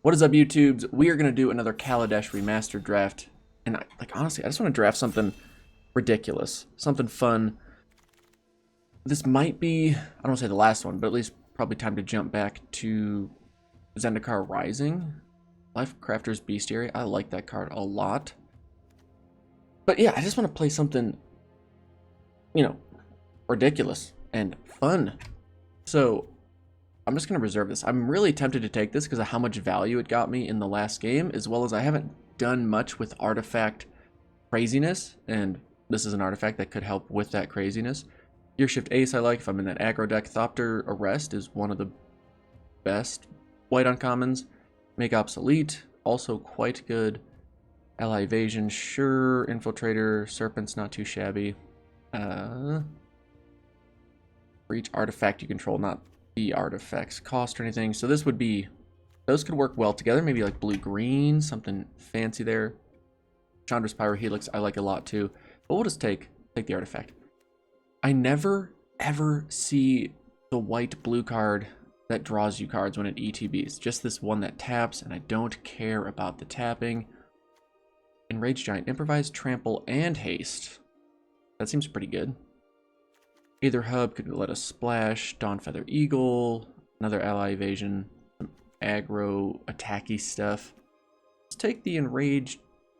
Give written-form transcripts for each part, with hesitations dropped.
What is up, YouTubes? We are going to do another Kaladesh Remastered Draft. And honestly, I just want to draft something ridiculous, something fun. This might be, I don't want to say the last one, but at least probably time to jump back to Zendikar Rising. Life Crafter's Bestiary. I like that card a lot. But yeah, I just want to play something, ridiculous and fun. So I'm just going to reserve this. I'm really tempted to take this because of how much value it got me in the last game, as well as I haven't done much with artifact craziness, and this is an artifact that could help with that craziness. Gear Shift Ace I like if I'm in that aggro deck. Thopter Arrest is one of the best white uncommons. Make Obsolete, also quite good. Ally Evasion, sure. Infiltrator, Serpent's not too shabby. For each artifact you control, not the artifacts cost or anything. So this would be, those could work well together. Maybe like blue-green, something fancy there. Chandra's Pyrohelix I like a lot too. But we'll just take the artifact. I never ever see the white-blue card that draws you cards when it ETBs. Just this one that taps, and I don't care about the tapping. Enraged Giant, Improvise, Trample, and Haste. That seems pretty good. Either hub could let us splash. Dawnfeather Eagle, another ally evasion, some aggro attacky stuff. Let's take the Enraged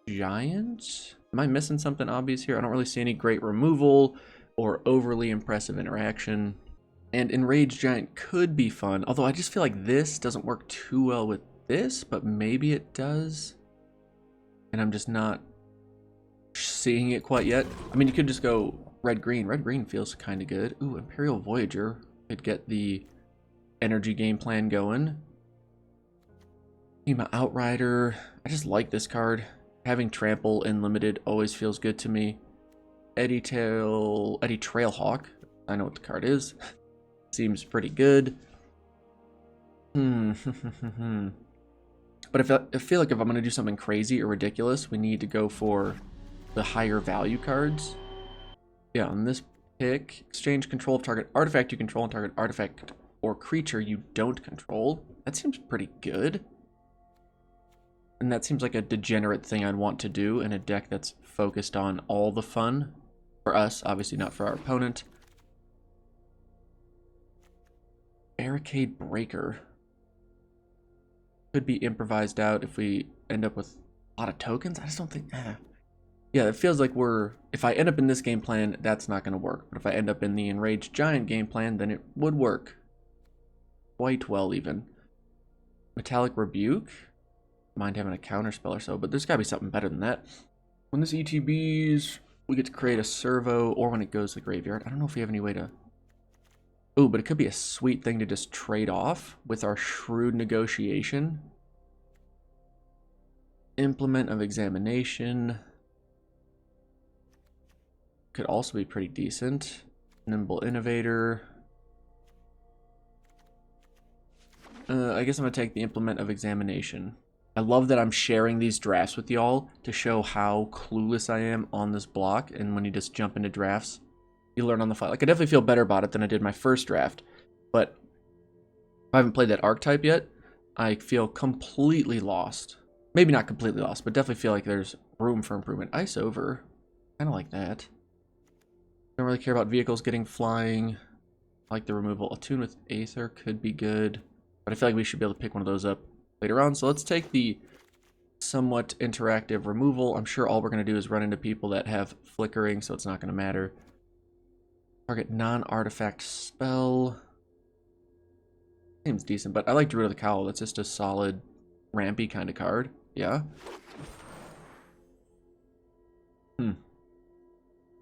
Giant. Am I missing something obvious here? I don't really see any great removal or overly impressive interaction. And Enraged Giant could be fun, although I just feel like this doesn't work too well with this, but maybe it does. And I'm just not seeing it quite yet. I mean, you could just go red-green. Red-green feels kind of good. Ooh, Imperial Voyager could get the energy game plan going. Hema Outrider. I just like this card. Having Trample in Limited always feels good to me. Eddie Trailhawk. I know what the card is. Seems pretty good. But I feel like if I'm going to do something crazy or ridiculous, we need to go for the higher value cards. Yeah, on this pick, exchange control of target artifact you control and target artifact or creature you don't control. That seems pretty good. And that seems like a degenerate thing I'd want to do in a deck that's focused on all the fun. For us, obviously not for our opponent. Barricade Breaker. Could be improvised out if we end up with a lot of tokens. I just don't think... Yeah, it feels like if I end up in this game plan, that's not going to work. But if I end up in the Enraged Giant game plan, then it would work. Quite well, even. Metallic Rebuke. Mind having a counter spell or so, but there's got to be something better than that. When this ETBs, we get to create a servo, or when it goes to the graveyard. I don't know if we have any way to... Ooh, but it could be a sweet thing to just trade off with our Shrewd Negotiation. Implement of Examination. Could also be pretty decent. Nimble Innovator. I guess I'm going to take the Implement of Examination. I love that I'm sharing these drafts with y'all to show how clueless I am on this block. And when you just jump into drafts, you learn on the fly. Like, I definitely feel better about it than I did my first draft. But if I haven't played that archetype yet, I feel completely lost. Maybe not completely lost, but definitely feel like there's room for improvement. Ice Over. Kind of like that. Don't really care about vehicles getting flying. I like the removal. Attune with Aether could be good. But I feel like we should be able to pick one of those up later on. So let's take the somewhat interactive removal. I'm sure all we're going to do is run into people that have flickering, so it's not going to matter. Target non-artifact spell. Seems decent, but I like Druid of the Cowl. That's just a solid rampy kind of card. Yeah.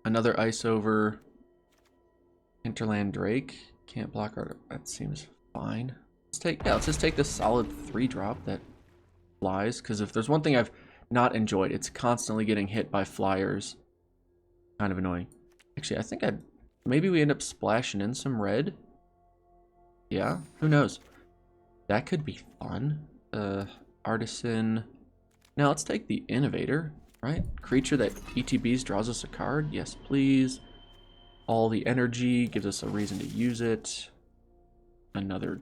Another Ice Over. Hinterland Drake. Can't block art. That seems fine. Let's just take this solid 3-drop that flies, because if there's one thing I've not enjoyed, it's constantly getting hit by flyers. Kind of annoying. Actually, I think maybe we end up splashing in some red. Yeah, who knows? That could be fun. Artisan. Now let's take the Innovator, right? Creature that ETBs draws us a card. Yes, please. All the energy gives us a reason to use it. Another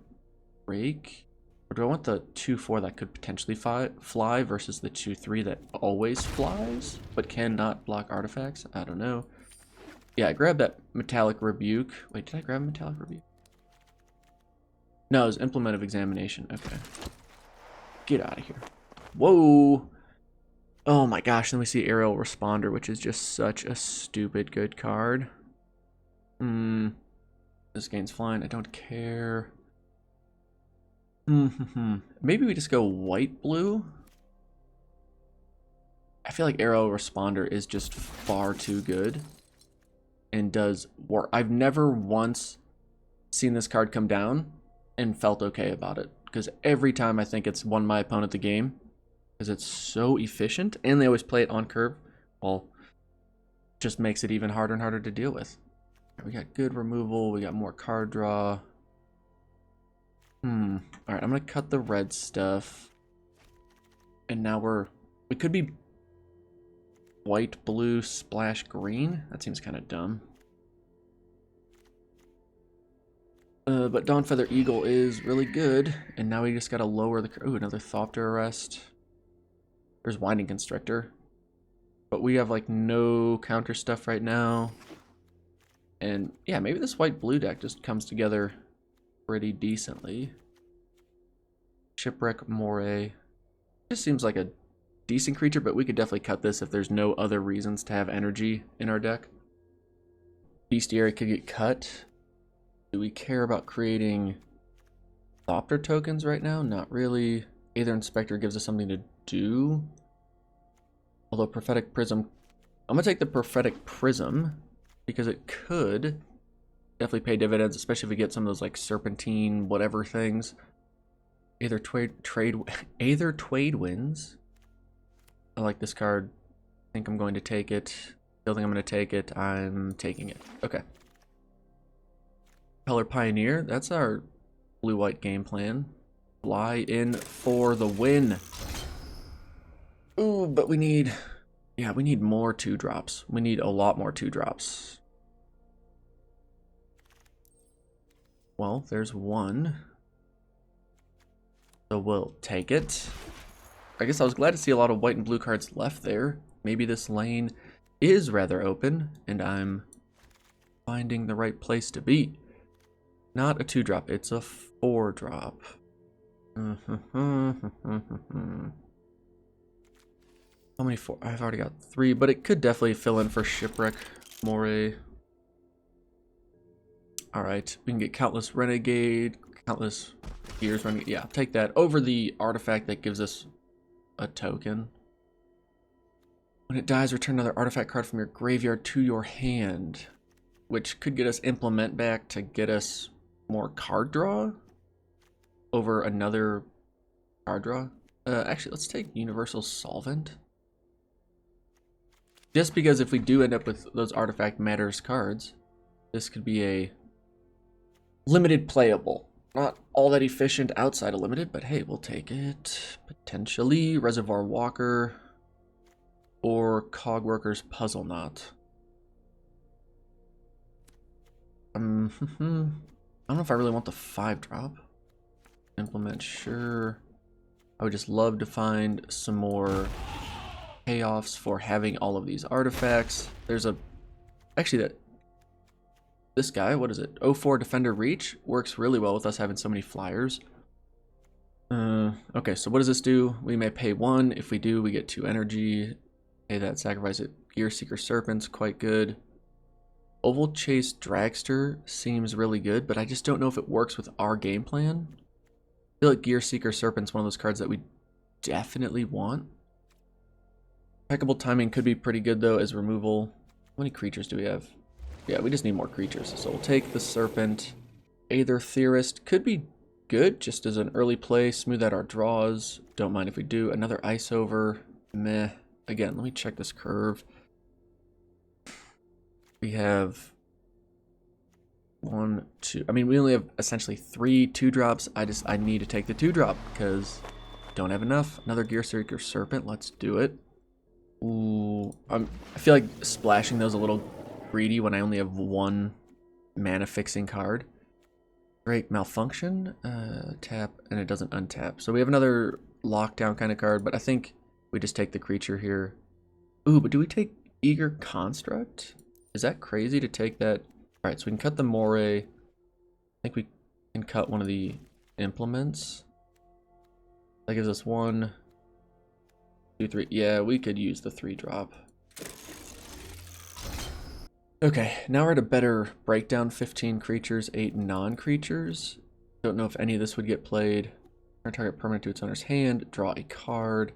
break. Or do I want the 2/4 that could potentially fly versus the 2/3 that always flies but cannot block artifacts? I don't know. Yeah, I grabbed that Metallic Rebuke. Wait, did I grab Metallic Rebuke? No, it was Implement of Examination. Okay. Get out of here. Whoa! Oh my gosh, then we see Aerial Responder, which is just such a stupid good card. This game's flying. I don't care. Maybe we just go white-blue? I feel like Aerial Responder is just far too good and does work. I've never once seen this card come down and felt okay about it, because every time I think it's won my opponent the game, because it's so efficient, and they always play it on curve. Well, just makes it even harder and harder to deal with. We got good removal, we got more card draw. Alright, I'm gonna cut the red stuff. And now we could be white, blue, splash, green. That seems kind of dumb. But Dawnfeather Eagle is really good. And now we just gotta lower the... Ooh, another Thopter Arrest. There's Winding Constrictor. But we have, like, no counter stuff right now. And, yeah, maybe this white-blue deck just comes together pretty decently. Shipwreck Moray. Just seems like a decent creature, but we could definitely cut this if there's no other reasons to have energy in our deck. Bestiary could get cut. Do we care about creating Thopter tokens right now? Not really. Aether Inspector gives us something to do. Although Prophetic Prism... I'm going to take the Prophetic Prism because it could definitely pay dividends, especially if we get some of those like Serpentine whatever things. Aether Twadewinds. I like this card. I think I'm going to take it. Still think I'm going to take it. I'm taking it. Okay. Color Pioneer. That's our blue-white game plan. Fly in for the win. Ooh, but we need... Yeah, we need more 2-drops. We need a lot more 2-drops. Well, there's one. So we'll take it. I guess I was glad to see a lot of white and blue cards left there. Maybe this lane is rather open, and I'm finding the right place to be. Not a 2-drop, it's a 4-drop. How many 4? I've already got 3, but it could definitely fill in for Shipwreck Moray. Alright, we can get Countless Renegade, Countless Gears Renegade. Yeah, take that over the artifact that gives us a token. When it dies, return another artifact card from your graveyard to your hand, which could get us Implement back to get us more card draw over another card draw. Actually, let's take Universal Solvent. Just because if we do end up with those Artifact Matters cards, this could be a limited playable. Not all that efficient outside of limited, but hey, we'll take it. Potentially Reservoir Walker or Cogworker's Puzzle Knot. I don't know if I really want the 5-drop. Implement, sure. I would just love to find some more payoffs for having all of these artifacts. There's a... Actually, this guy, what is it? 04 Defender Reach works really well with us having so many flyers. Okay, so what does this do? We may pay 1. If we do, we get 2 energy. Pay that, sacrifice it. Gear Seeker Serpent's quite good. Oval Chase Dragster seems really good, but I just don't know if it works with our game plan. I feel like Gear Seeker Serpent's one of those cards that we definitely want. Impeccable Timing could be pretty good, though, as removal. How many creatures do we have? Yeah, we just need more creatures. So we'll take the Serpent. Aether Theorist could be good, just as an early play. Smooth out our draws. Don't mind if we do. Another Ice Over. Meh. Again, let me check this curve. We have 1, 2. I mean, we only have essentially 3 2-drops. I need to take the 2-drop because don't have enough. Another Gear Seeker Serpent. Let's do it. Ooh, I feel like splashing those a little greedy when I only have 1 mana fixing card. Great, malfunction, tap, and it doesn't untap. So we have another lockdown kind of card, but I think we just take the creature here. Ooh, but do we take Eager Construct? Is that crazy to take that? All right, so we can cut the Moray. I think we can cut one of the implements. That gives us 1, 2, 3. Yeah, we could use the 3-drop. Okay, now we're at a better breakdown. 15 creatures, 8 non-creatures. Don't know if any of this would get played. Turn target permanent to its owner's hand. Draw a card.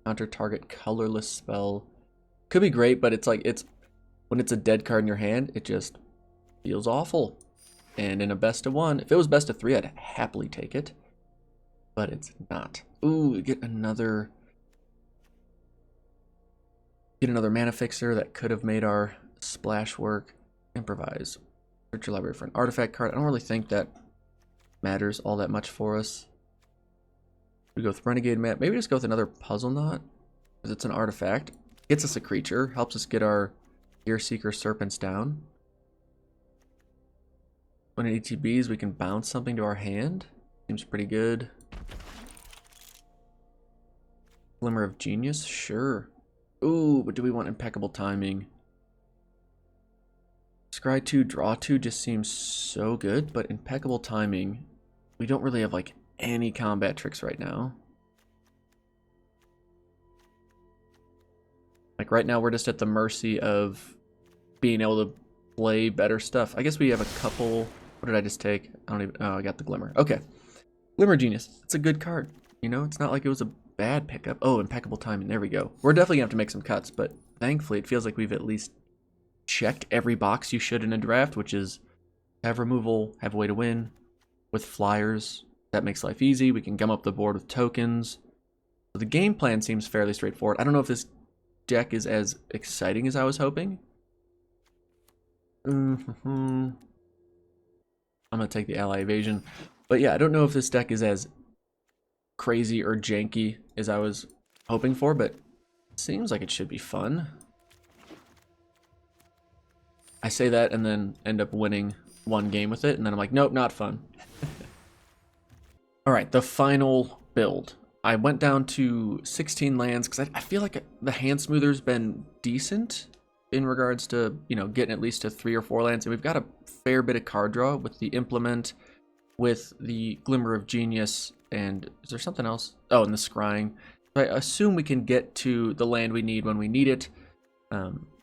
Counter target colorless spell. Could be great, but it's like when it's a dead card in your hand, it just feels awful. And in a best of 1, if it was best of 3, I'd happily take it. But it's not. Ooh, we get another mana fixer that could have made our splash work. Improvise. Search your library for an artifact card. I don't really think that matters all that much for us. We go with Renegade Map. Maybe just go with another Puzzle Knot, because it's an artifact. Gets us a creature. Helps us get our Gear Seeker Serpents down. When it ETBs, we can bounce something to our hand. Seems pretty good. Glimmer of Genius? Sure. Ooh, but do we want impeccable timing? Scry 2, draw 2 just seems so good, but impeccable timing, we don't really have like any combat tricks right now. Like right now we're just at the mercy of being able to play better stuff. I guess we have a couple. What did I just take? I don't even, oh, I got the Glimmer. Okay. Glimmer Genius. It's a good card. You know, it's not like it was a bad pickup. Oh, impeccable timing. There we go. We're definitely gonna have to make some cuts, but thankfully it feels like we've at least checked every box you should in a draft, which is have removal, have a way to win with flyers. That makes life easy. We can gum up the board with tokens. So the game plan seems fairly straightforward. I don't know if this deck is as exciting as I was hoping. I'm gonna take the ally evasion. But yeah, I don't know if this deck is as crazy or janky as I was hoping for, but it seems like it should be fun. I say that and then end up winning one game with it, and then I'm like, nope, not fun. All right, the final build. I went down to 16 lands because I feel like the hand smoother's been decent in regards to, you know, getting at least to 3 or 4 lands, and we've got a fair bit of card draw with the implement, with the Glimmer of Genius, and is there something else? Oh, and the scrying. I assume we can get to the land we need when we need it.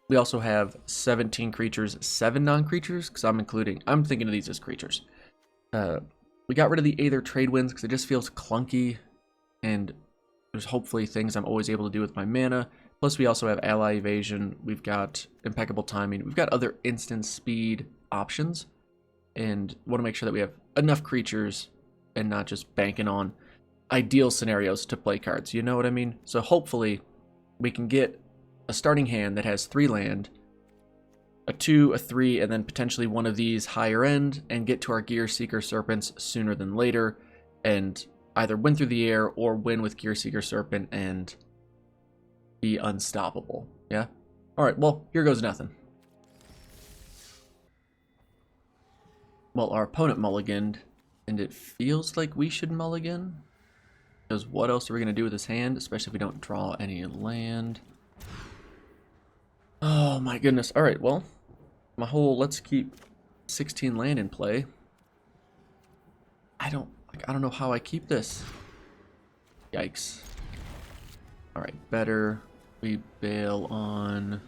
We also have 17 creatures, 7 non-creatures, because I'm thinking of these as creatures. We got rid of the Aether Trade Winds because it just feels clunky, and there's hopefully things I'm always able to do with my mana. Plus we also have Ally Evasion, we've got Impeccable Timing, we've got other instant speed options, and want to make sure that we have enough creatures and not just banking on ideal scenarios to play cards, you know what I mean? So hopefully we can get a starting hand that has 3 land, a 2, a 3, and then potentially one of these higher end, and get to our Gear Seeker Serpents sooner than later, and either win through the air or win with Gear Seeker Serpent and be unstoppable. Yeah? Alright, well, here goes nothing. Well, our opponent mulliganed, and it feels like we should mulligan. Because what else are we going to do with this hand, especially if we don't draw any land? Oh my goodness. Alright, well, my whole let's keep 16 land in play. I don't know how I keep this. Yikes. Alright, better we bail on...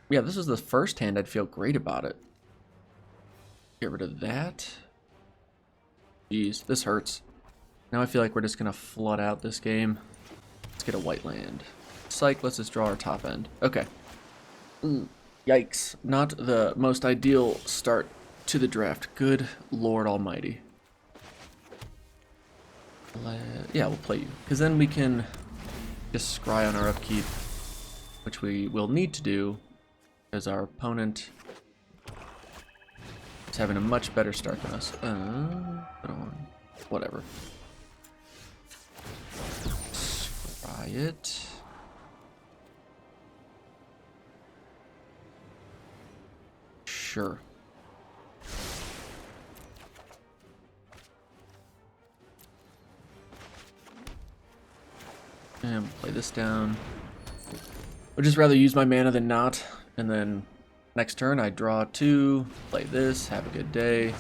Yeah, this is the first hand I'd feel great about it. Get rid of that. Jeez, this hurts. Now I feel like we're just going to flood out this game. Let's get a white land. Psych, let's just draw our top end. Okay. Yikes. Not the most ideal start to the draft. Good Lord Almighty. Yeah, we'll play you. Because then we can just scry on our upkeep, which we will need to do, as our opponent is having a much better start than us. Whatever. Scry it. Sure. this down. Would just rather use my mana than not. And then next turn I draw 2, play this, have a good day.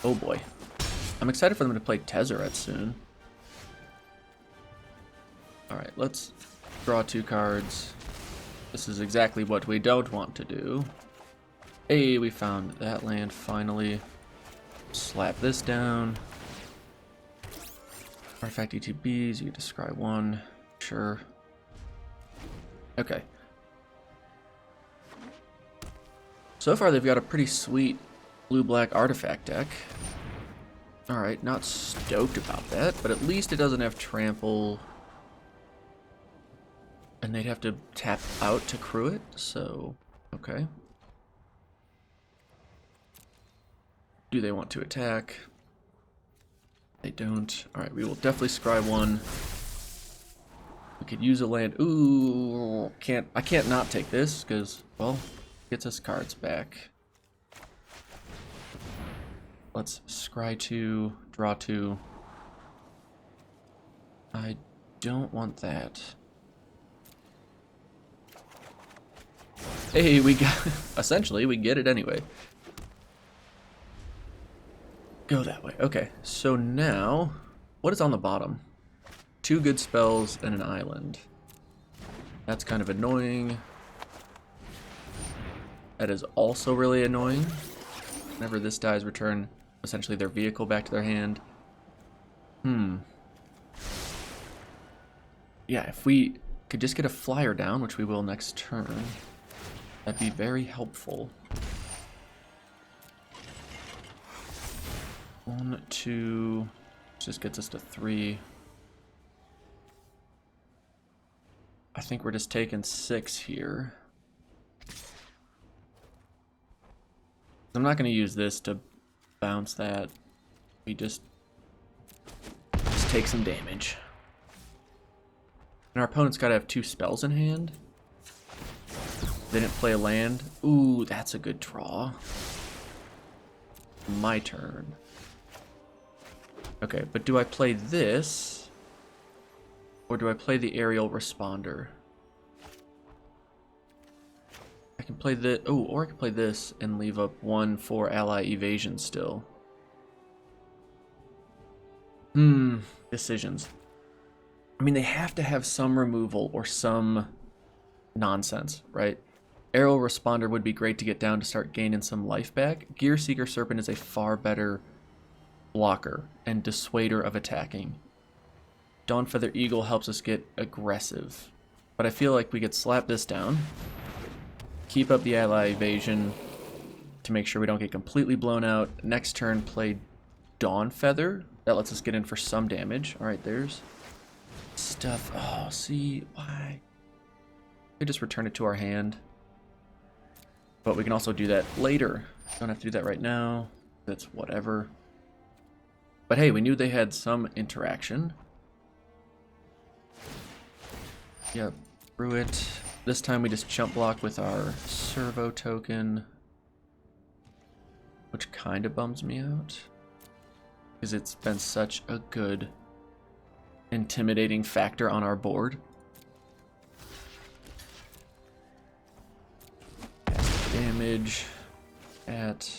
Oh boy. I'm excited for them to play Tezzeret soon. Alright, let's draw 2 cards. This is exactly what we don't want to do. Hey, we found that land finally. Slap this down. Artifact ETBs, you get to scry 1. Sure. Okay. So far they've got a pretty sweet blue-black artifact deck. Alright, not stoked about that, but at least it doesn't have trample. And they'd have to tap out to crew it, so okay. Do they want to attack? They don't. Alright, we will definitely scry 1. We could use a land. Ooh, I can't not take this, because, well, gets us cards back. Let's scry 2, draw 2. I don't want that. Hey, we got... essentially, we get it anyway. Go that way. Okay, so now, what is on the bottom? 2 good spells and an island. That's kind of annoying. That is also really annoying. Whenever this dies, return essentially their vehicle back to their hand. Yeah, if we could just get a flyer down, which we will next turn, that'd be very helpful. 1, 2, just gets us to 3. I think we're just taking 6 here. I'm not going to use this to bounce that. We just take some damage. And our opponent's got to have 2 spells in hand. They didn't play a land. Ooh, that's a good draw. My turn. Okay, but do I play this? Or do I play the aerial responder? I can play this. Oh, or I can play this and leave up 1 for ally evasion still. Decisions. I mean, they have to have some removal or some nonsense, right? Aerial responder would be great to get down to start gaining some life back. Gear Seeker Serpent is a far better blocker and dissuader of attacking. Dawnfeather Eagle helps us get aggressive. But I feel like we could slap this down. Keep up the ally evasion to make sure we don't get completely blown out. Next turn, play Dawnfeather. That lets us get in for some damage. Alright, there's stuff. Oh, see, why? We just return it to our hand. But we can also do that later. Don't have to do that right now. That's whatever. But hey, we knew they had some interaction. Yep, through it. This time we just chump block with our servo token, which kind of bums me out because it's been such a good intimidating factor on our board. Damage at...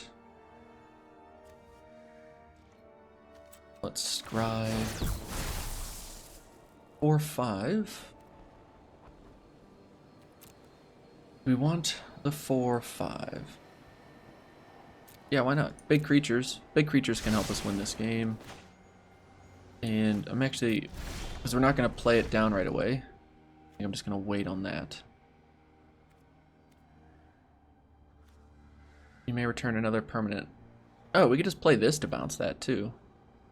let's scry 4/5. We want the 4/5. Yeah, why not? Big creatures. Big creatures can help us win this game. And I'm actually... because we're not going to play it down right away. I think I'm just going to wait on that. You may return another permanent. Oh, we could just play this to bounce that too.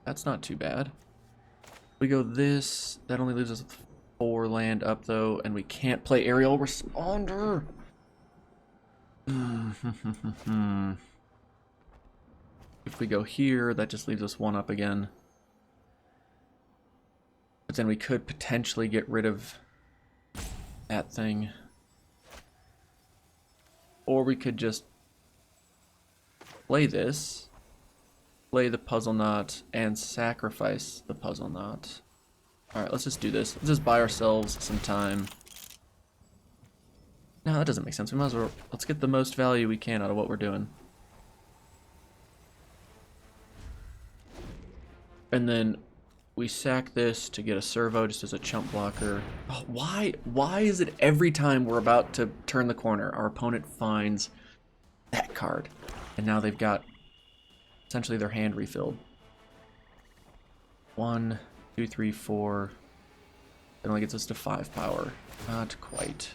That's not too bad. We go this. That only leaves us with 4 land up though, and we can't play aerial responder. If we go here, that just leaves us 1 up again. But then we could potentially get rid of that thing. Or we could just play this, play the puzzle knot, and sacrifice the puzzle knot. Alright, let's just do this. Let's just buy ourselves some time. No, that doesn't make sense. We might as well... Let's get the most value we can out of what we're doing. And then we sack this to get a servo just as a chump blocker. Oh, why is it every time we're about to turn the corner, our opponent finds that card? And now they've got essentially their hand refilled. 1, 2, 3, 4. It only gets us to 5 power. Not quite.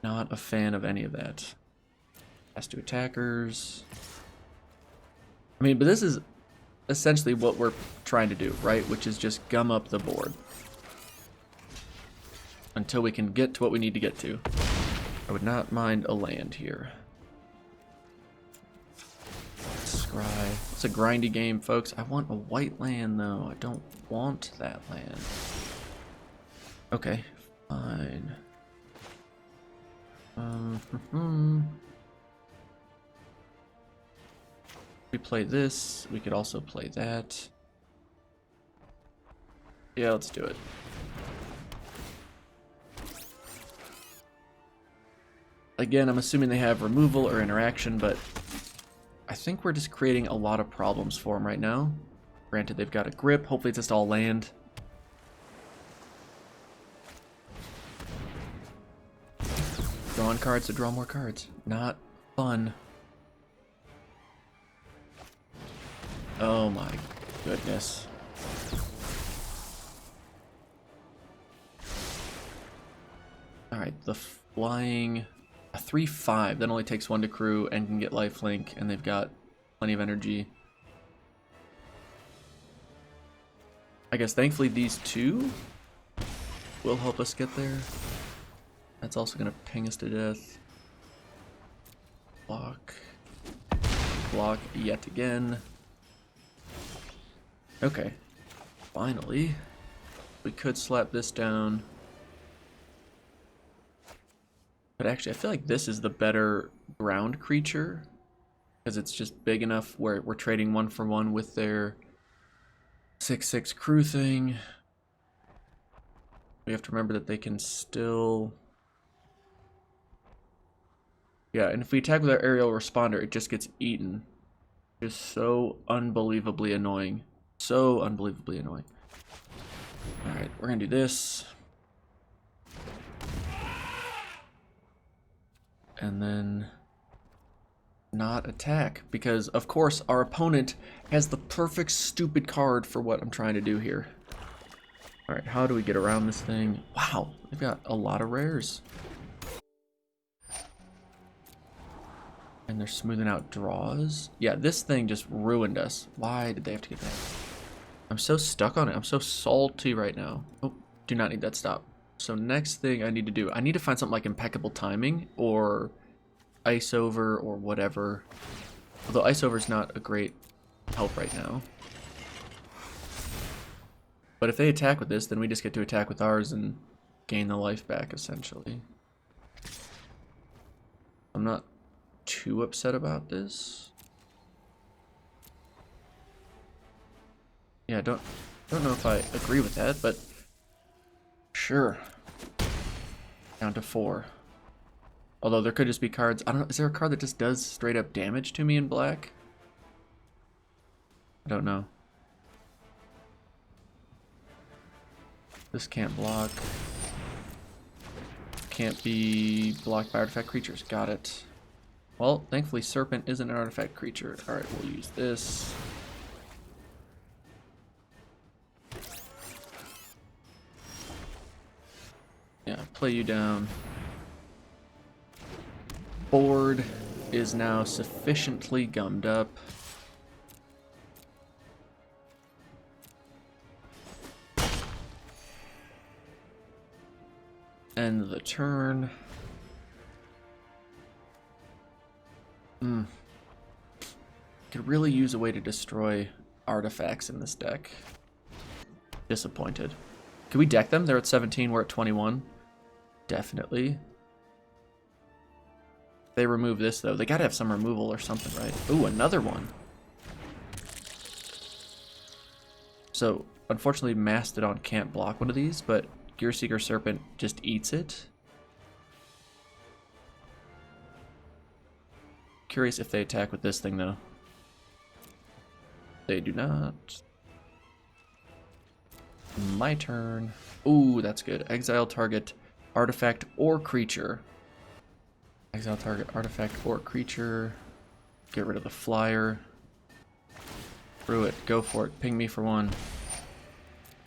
Not a fan of any of that. Pass to attackers. I mean, but this is essentially what we're trying to do, right? Which is just gum up the board. Until we can get to what we need to get to. I would not mind a land here. Scry. It's a grindy game, folks. I want a white land, though. I don't want that land. Okay, fine. We play this, we could also play that. Yeah, let's do it. Again, I'm assuming they have removal or interaction, but I think we're just creating a lot of problems for them right now. Granted, they've got a grip. Hopefully it's just all land. Drawing cards to draw more cards. Not fun. Oh my goodness. Alright, the flying... A 3/5 that only takes 1 to crew and can get lifelink, and they've got plenty of energy. I guess thankfully these two will help us get there. That's also going to ping us to death. Block. Block yet again. Okay. Finally. We could slap this down. But actually, I feel like this is the better ground creature. Because it's just big enough where we're trading 1 for 1 with their 6/6 crew thing. We have to remember that they can still... Yeah, and if we attack with our aerial responder, it just gets eaten. It's so unbelievably annoying. So unbelievably annoying. Alright, we're gonna do this. And then not attack, because of course our opponent has the perfect stupid card for what I'm trying to do here. Alright, how do we get around this thing? Wow, they've got a lot of rares. And they're smoothing out draws. Yeah, this thing just ruined us. Why did they have to get that? I'm so stuck on it. I'm so salty right now. Oh, do not need that stop. So next thing I need to do, I need to find something like impeccable timing or ice over or whatever. Although ice over is not a great help right now. But if they attack with this, then we just get to attack with ours and gain the life back essentially. I'm not too upset about this. Yeah, I don't know if I agree with that, but sure. Down to 4. Although there could just be cards. I don't know. Is there a card that just does straight up damage to me in black? I don't know. This can't block. Can't be blocked by artifact creatures. Got it. Well, thankfully Serpent isn't an artifact creature. Alright, we'll use this. Yeah, play you down. Board is now sufficiently gummed up. End the turn. Could really use a way to destroy artifacts in this deck. Disappointed. Can we deck them? They're at 17, we're at 21. Definitely. They remove this, though. They gotta have some removal or something, right? Ooh, another one. So, unfortunately, Mastodon can't block one of these, but Gearseeker Serpent just eats it. Curious if they attack with this thing, though. They do not. My turn. Ooh, that's good. Exile target artifact or creature. Exile target artifact or creature. Get rid of the flyer. Through it. Go for it. Ping me for one.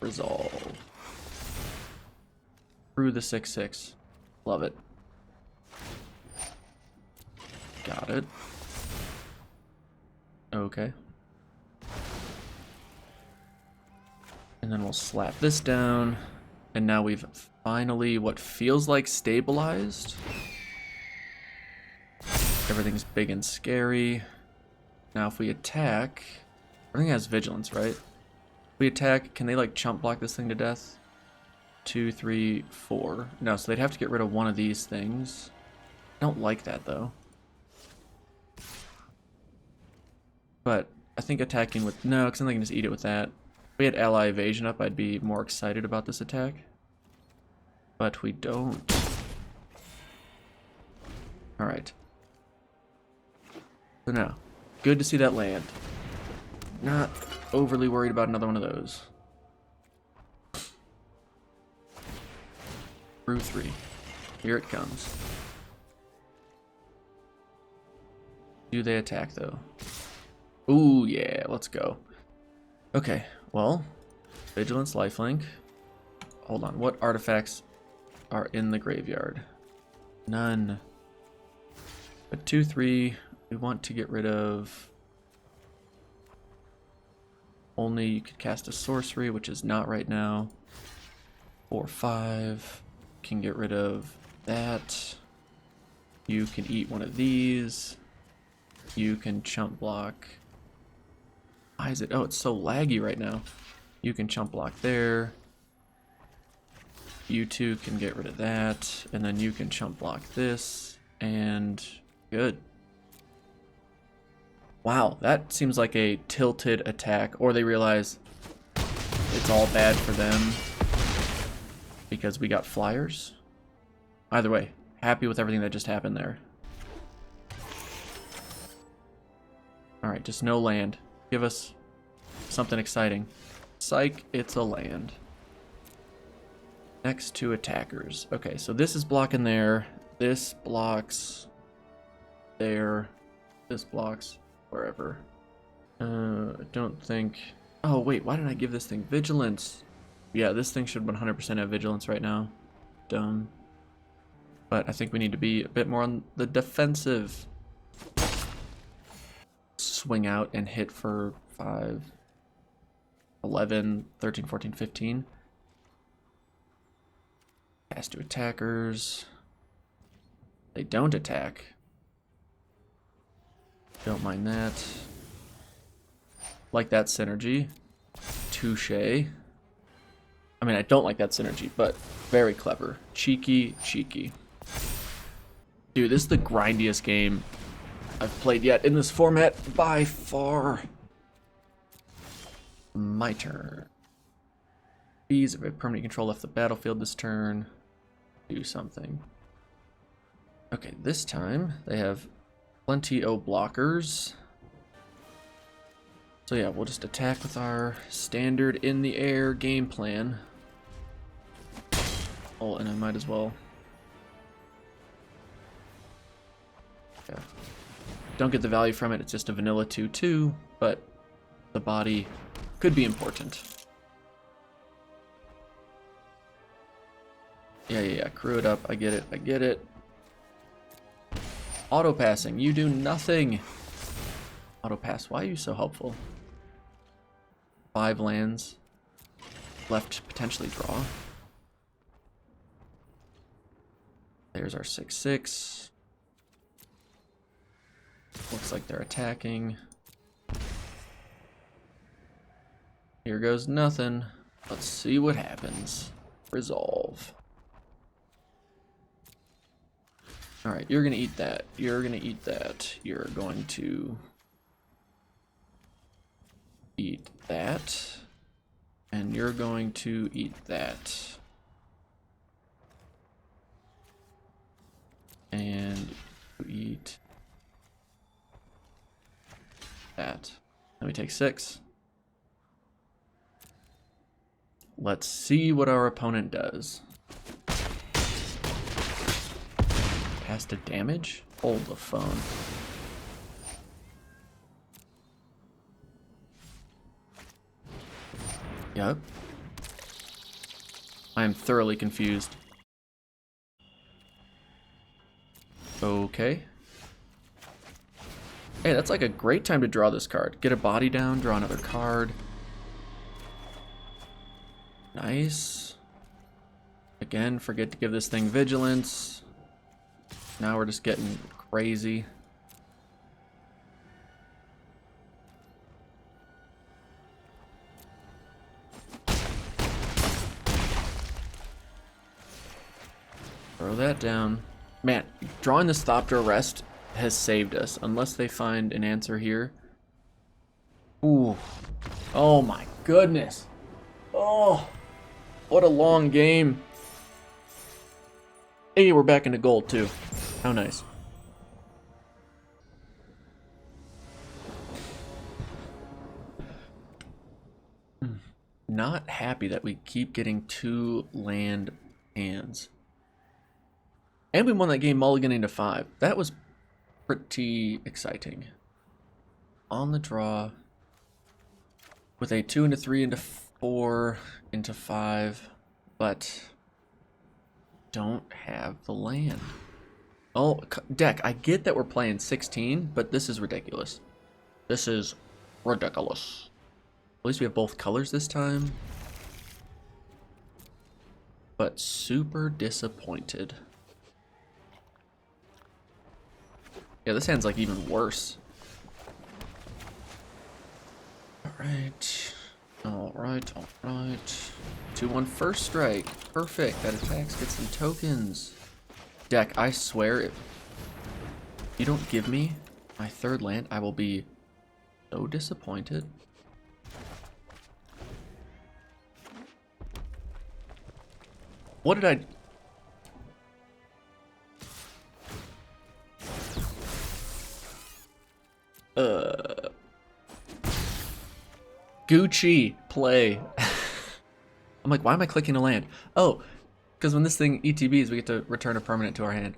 Resolve. Through the 6/6. Love it. Got it. Okay. And then we'll slap this down. And now we've finally what feels like stabilized. Everything's big and scary. Now if we attack, everything has vigilance, right? If we attack, can they like chump block this thing to death? 2, 3, 4. No, so they'd have to get rid of one of these things. I don't like that though. But I think attacking with, no, because then they can just eat it with that. If we had ally evasion up, I'd be more excited about this attack. But we don't. Alright. So now, good to see that land. Not overly worried about another one of those. Through 3. Here it comes. Do they attack though? Ooh, yeah, let's go. Okay, well, Vigilance, Lifelink. Hold on, what artifacts are in the graveyard? None. But 2, 3, we want to get rid of. Only you could cast a sorcery, which is not right now. 4, 5. Can get rid of that. You can eat one of these. You can chump block. Why is it? Oh, it's so laggy right now. You can chump block there. You two can get rid of that. And then you can chump block this. And good. Wow, that seems like a tilted attack. Or they realize it's all bad for them because we got flyers. Either way, happy with everything that just happened there. Alright, just no land. Give us something exciting. Psych, it's a land. Next to attackers. Okay, so this is blocking there. This blocks there. This blocks wherever. I don't think... Oh, wait, why did I give this thing vigilance? Yeah, this thing should 100% have vigilance right now. Dumb. But I think we need to be a bit more on the defensive. Swing out and hit for 5, 11, 13, 14, 15. Pass to attackers. They don't attack. Don't mind that. Like that synergy. Touche. I mean, I don't like that synergy, but very clever. Cheeky, cheeky. Dude, this is the grindiest game I've played yet in this format by far. My turn. Bees have a permanent control left the battlefield this turn. Do something. Okay, this time they have plenty of blockers. So yeah, we'll just attack with our standard in the air game plan. Oh, and I might as well. Yeah. Don't get the value from it, it's just a vanilla 2/2, but the body could be important. Yeah, crew it up, I get it. Auto passing, you do nothing. Auto pass, why are you so helpful? 5 lands left to potentially draw. There's our 6/6. Looks like they're attacking. Here goes nothing. Let's see what happens. Resolve. Alright, you're gonna eat that. You're gonna eat that. You're going to eat that. And you're going to eat that. And eat that. Let me take 6. Let's see what our opponent does. Pass to damage? Hold the phone. Yep. I am thoroughly confused. Okay. Hey, that's like a great time to draw this card. Get a body down, draw another card. Nice. Again, forget to give this thing vigilance. Now we're just getting crazy. Throw that down. Man, drawing the stop to arrest has saved us, unless they find an answer here. Ooh. Oh my goodness. Oh, what a long game. Hey, we're back into gold too. How nice. Not happy that we keep getting 2 land hands. And we won that game mulliganing to 5. That was pretty exciting. On the draw. With a 2 into 3 into 4 into 5. But don't have the land. Oh, deck, I get that we're playing 16, but this is ridiculous. This is ridiculous. At least we have both colors this time. But super disappointed. Yeah, this hand's like even worse. Alright. Alright, alright. 2-1 first strike. Perfect. That attacks, gets some tokens. Deck, I swear, if you don't give me my 3rd land, I will be so disappointed. What did I... Gucci, play. I'm like, why am I clicking a land? Oh, because when this thing ETBs, we get to return a permanent to our hand.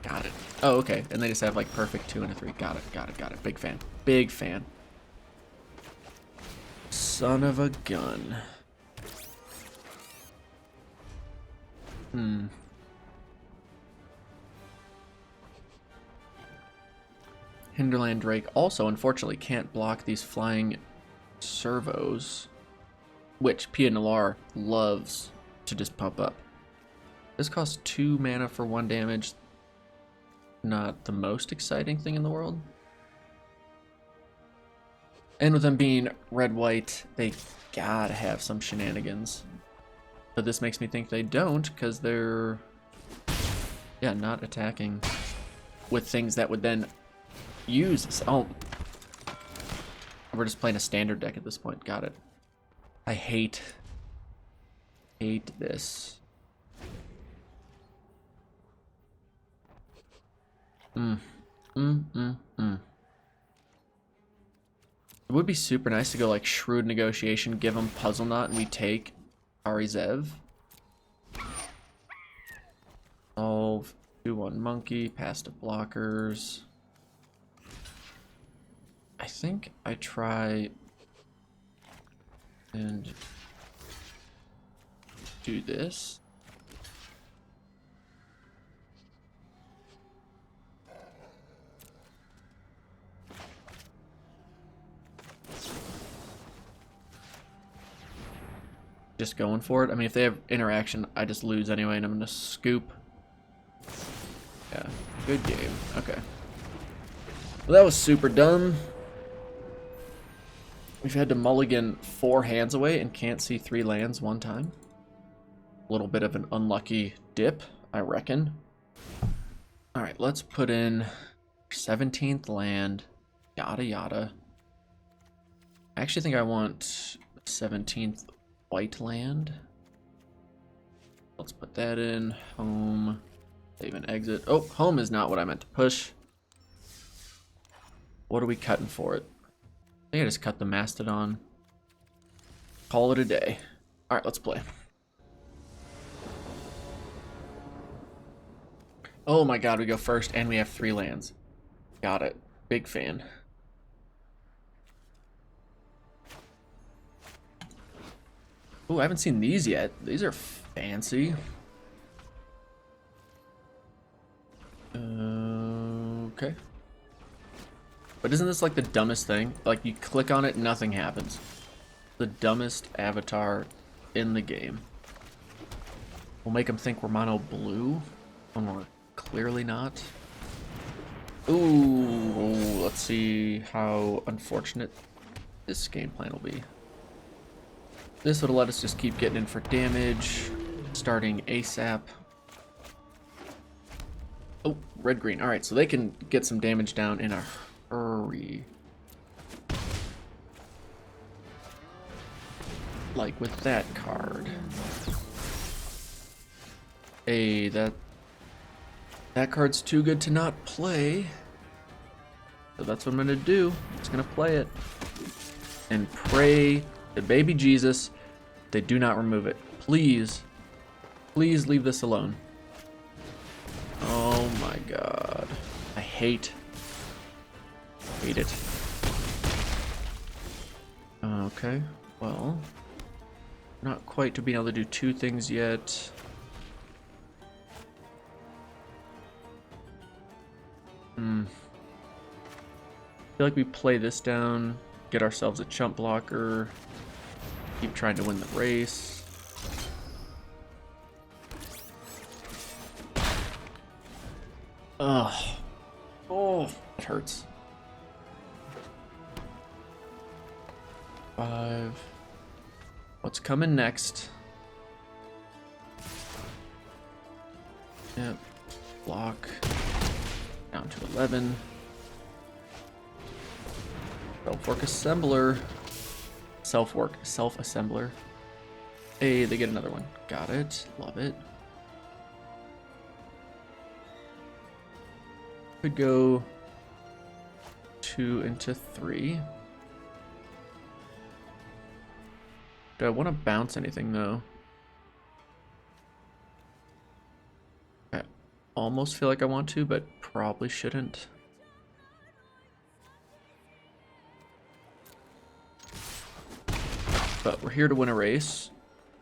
Got it. Oh, okay. And they just have like perfect 2 and a 3. Got it, got it, got it. Big fan. Big fan. Son of a gun. Hinterland Drake also, unfortunately, can't block these flying servos, which Pia Nalar loves to just pump up. This costs 2 mana for 1 damage. Not the most exciting thing in the world. And with them being red-white, they gotta have some shenanigans. But this makes me think they don't, because they're, yeah, not attacking with things that would then use. Oh, we're just playing a standard deck at this point. Got it. I hate this. It would be super nice to go like Shrewd Negotiation, give them Puzzle Knot, and we take Arizev. Solve, 2-1 Monkey, pass to blockers. I think I try and do this. Just going for it. I mean, if they have interaction, I just lose anyway, and I'm gonna scoop. Yeah, good game. Okay. Well, that was super dumb. We've had to mulligan 4 hands away and can't see 3 lands one time. A little bit of an unlucky dip. I reckon. All right, let's put in 17th land, yada yada. I actually think I want 17th white land. Let's put that in. Home, save and exit. Oh, home is not what I meant to push. What are we cutting for it? I think I just cut the Mastodon. Call it a day. All right, let's play. Oh my god, we go first and we have 3 lands. Got it. Big fan. Oh, I haven't seen these yet. These are fancy. Okay. But isn't this like the dumbest thing? Like you click on it, nothing happens. The dumbest avatar in the game. We'll make them think we're mono blue when we're clearly not. Ooh, let's see how unfortunate this game plan will be. This would let us just keep getting in for damage, starting ASAP. Oh, red-green. All right, so they can get some damage down in a hurry. Like with that card. Hey, that card's too good to not play. So that's what I'm gonna do. I'm just gonna play it. And pray to baby Jesus they do not remove it. Please. Please leave this alone. Oh my god. I hate it. Okay, well. Not quite to being able to do 2 things yet. I feel like we play this down, get ourselves a chump blocker, keep trying to win the race. Ugh. Oh, it hurts. 5. What's coming next? Yep. Block. Down to 11. Self-work assembler. Self-assembler. Hey, they get another one. Got it. Love it. Could go 2 into 3. Do I want to bounce anything though? I almost feel like I want to, but probably shouldn't. But we're here to win a race.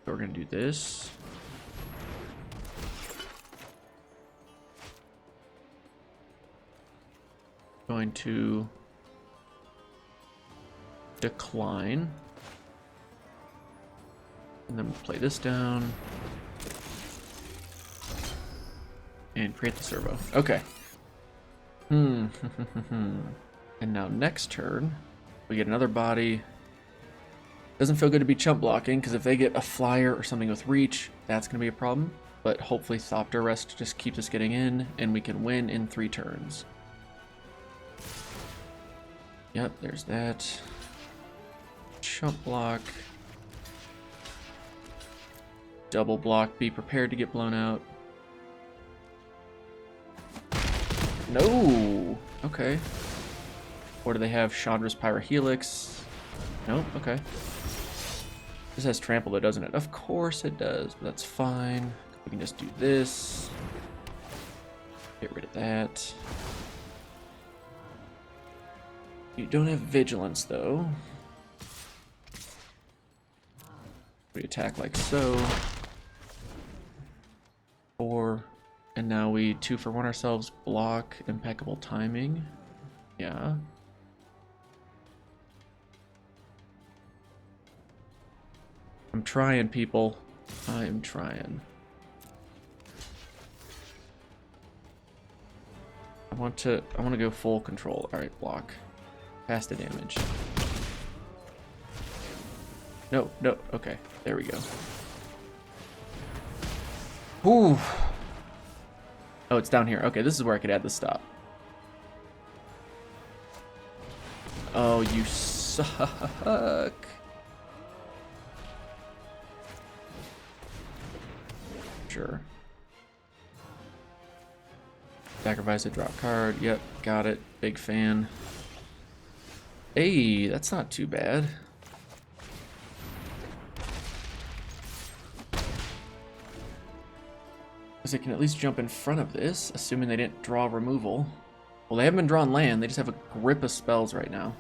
So we're gonna do this. Going to decline. And then we'll play this down. And create the servo. Okay. And now next turn, we get another body. Doesn't feel good to be chump blocking, because if they get a flyer or something with reach, that's going to be a problem. But hopefully Thopter Rest just keeps us getting in, and we can win in 3 turns. Yep, there's that. Chump block. Double block, be prepared to get blown out. No! Okay. What do they have? Chandra's Pyrohelix. Nope, okay. This has trample though, doesn't it? Of course it does, but that's fine. We can just do this. Get rid of that. You don't have vigilance though. We attack like so. 4. And now we 2-for-1 ourselves. Block. Impeccable timing. Yeah. I'm trying, people. I am trying. I want to go full control. Alright, block. Pass the damage. No, okay. There we go. Ooh. Oh, it's down here. Okay, this is where I could add the stop. Oh, you suck. Sure. Sacrifice a drop card. Yep, got it. Big fan. Hey, that's not too bad. Because I can at least jump in front of this, assuming they didn't draw removal. Well, they haven't been drawing land. They just have a grip of spells right now.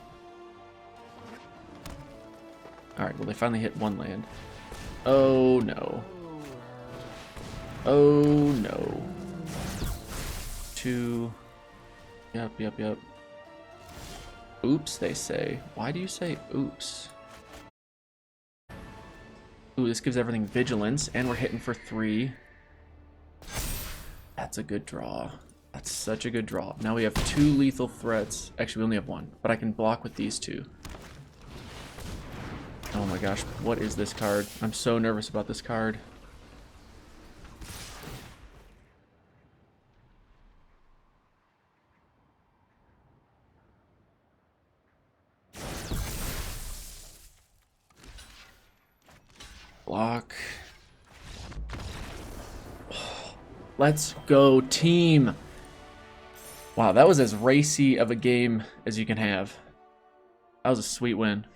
Alright, well, they finally hit one land. Oh, no. Oh, no. 2. Yep. Oops, they say. Why do you say oops? Ooh, this gives everything vigilance, and we're hitting for 3. That's a good draw. That's such a good draw. Now we have 2 lethal threats. Actually, we only have 1, but I can block with these 2. Oh my gosh, what is this card? I'm so nervous about this card. Block. Let's go, team. Wow, that was as racy of a game as you can have. That was a sweet win.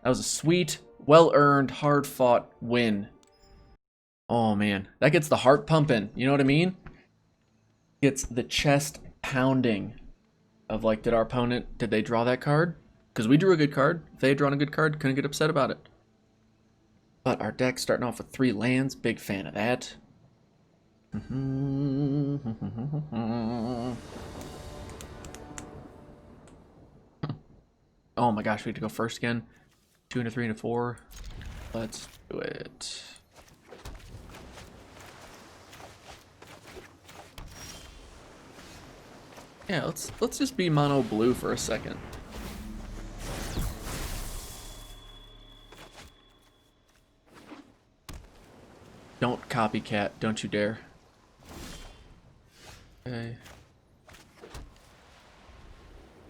That was a sweet, well-earned, hard-fought win. Oh, man. That gets the heart pumping. You know what I mean? Gets the chest pounding of, like, did they draw that card? Because we drew a good card. If they had drawn a good card, couldn't get upset about it. But our deck's starting off with 3 lands. Big fan of that. Oh my gosh, we have to go first again. 2 and a 3 and a 4. Let's do it. Yeah, let's just be mono blue for a second. Don't copycat, don't you dare. Okay.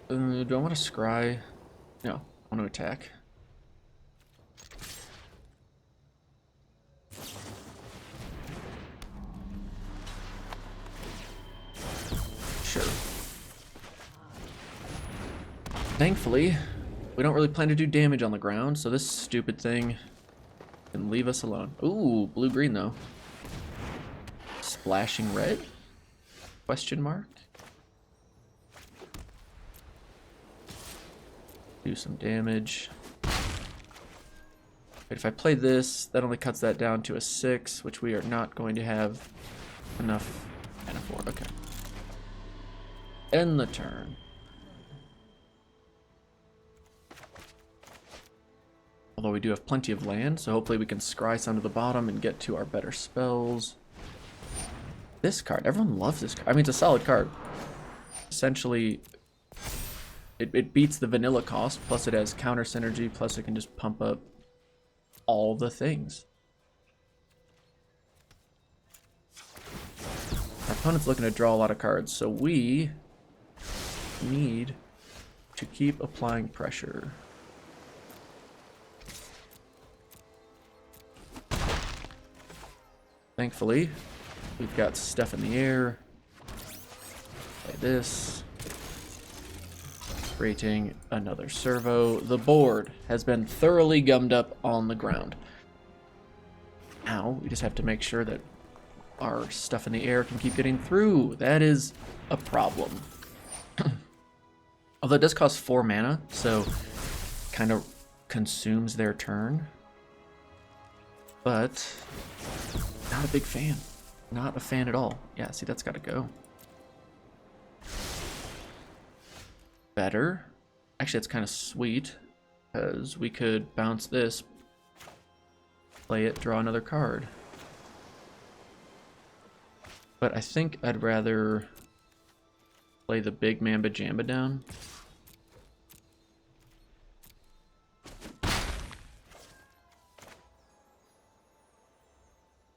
Do I want to scry? No, I want to attack. Sure. Thankfully, we don't really plan to do damage on the ground, so this stupid thing can leave us alone. Ooh, blue-green though. Splashing red? Question mark? Do some damage. But if I play this, that only cuts that down to a 6, which we are not going to have enough mana for. Okay. End the turn. Although we do have plenty of land, so hopefully we can scry some to the bottom and get to our better spells. This card, everyone loves this card. I mean, it's a solid card. Essentially, it beats the vanilla cost, plus it has counter synergy, plus it can just pump up all the things. Our opponent's looking to draw a lot of cards, so we need to keep applying pressure. Thankfully, we've got stuff in the air. Like this. Creating another servo. The board has been thoroughly gummed up on the ground. Now, we just have to make sure that our stuff in the air can keep getting through. That is a problem. Although it does cost 4 mana, so kind of consumes their turn. But not a big fan. Not a fan at all. Yeah, see, that's got to go. Better. Actually, it's kind of sweet, because we could bounce this, play it, draw another card. But I think I'd rather play the big Mamba Jamba down.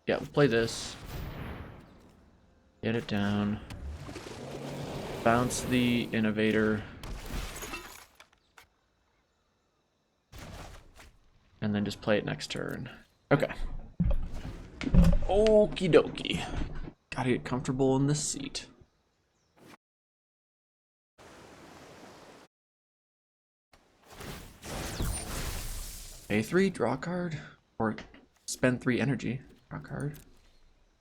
Yeah, we'll play this. Get it down. Bounce the Innovator. And then just play it next turn. Okay. Okie dokie. Gotta get comfortable in this seat. Pay 3, draw a card. Or spend 3 energy. Draw a card.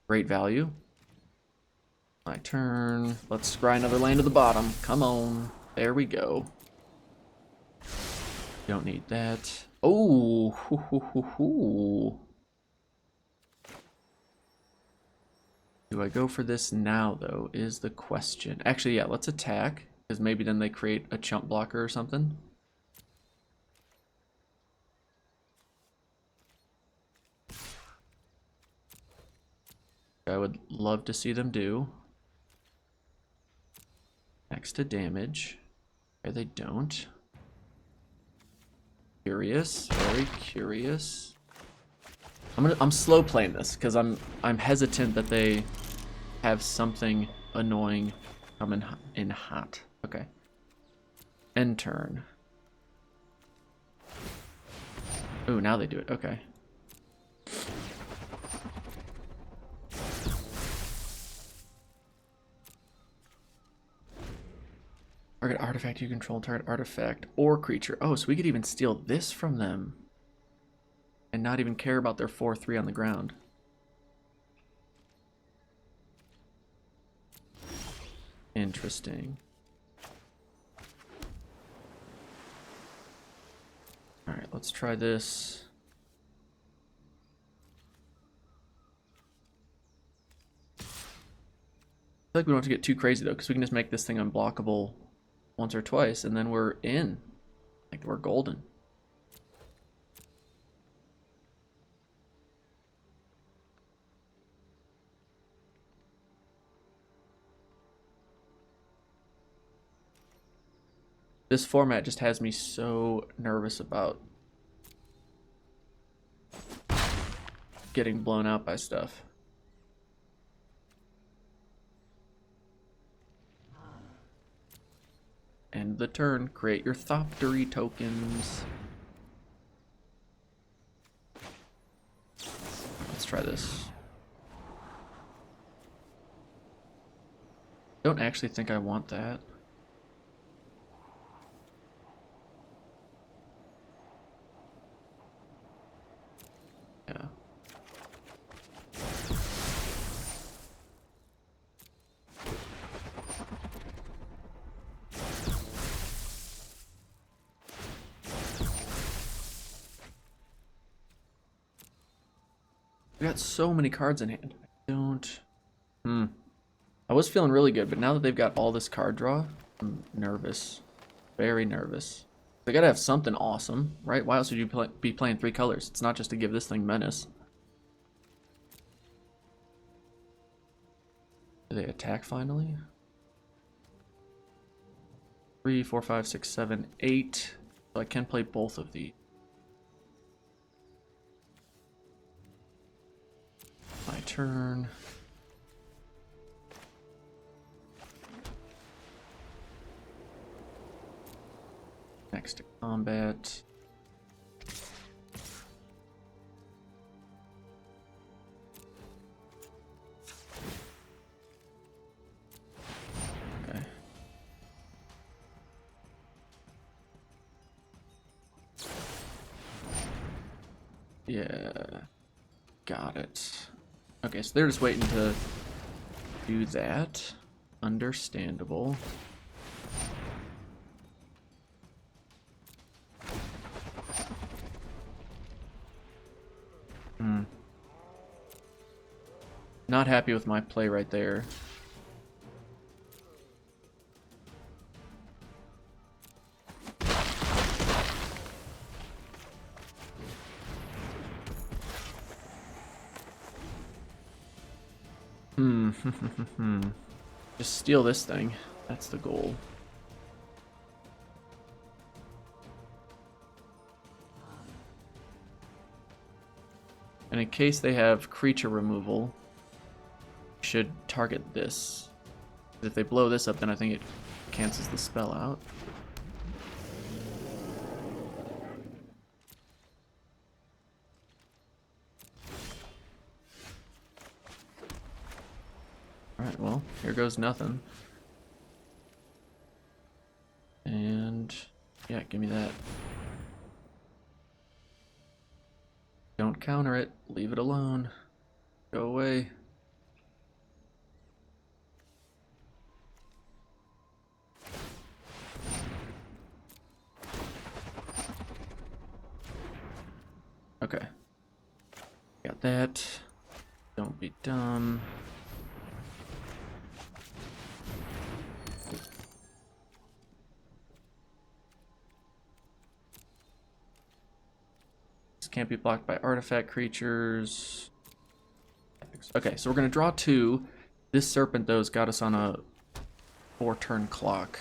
Great value. My turn. Let's scry another land to the bottom. Come on. There we go. Don't need that. Oh, hoo, hoo, hoo, hoo. Do I go for this now, though, is the question. Actually, yeah, let's attack, because maybe then they create a chump blocker or something. I would love to see them do. Next to damage. Okay, they don't. Curious, very curious. I'm slow playing this because I'm hesitant that they have something annoying coming in hot. Okay. End turn. Ooh, now they do it. Okay. Target artifact you control, target artifact or creature. Oh, so we could even steal this from them. And not even care about their 4/3 on the ground. Interesting. Alright, let's try this. I feel like we don't have to get too crazy though, because we can just make this thing unblockable once or twice, and then we're in. Like, we're golden. This format just has me so nervous about getting blown out by stuff. End the turn. Create your Thoptery tokens. Let's try this. Don't actually think I want that. Yeah. I got so many cards in hand. I don't... I was feeling really good, but now that they've got all this card draw, I'm nervous. Very nervous. They gotta have something awesome, right? Why else would you be playing 3 colors? It's not just to give this thing menace. Do they attack finally? 3, 4, 5, 6, 7, 8. So I can play both of these. My turn. Next to combat. Okay. Yeah. Got it. Okay, so they're just waiting to do that. Understandable. Not happy with my play right there. Just steal this thing. That's the goal. And in case they have creature removal, should target this. If they blow this up, then I think it cancels the spell out. Alright, well, here goes nothing. And yeah, give me that. Don't counter it. Leave it alone. Go away. Okay. Got that. Don't be dumb. This can't be blocked by artifact creatures. Okay, so we're gonna draw 2. This serpent, though, has got us on a 4-turn clock.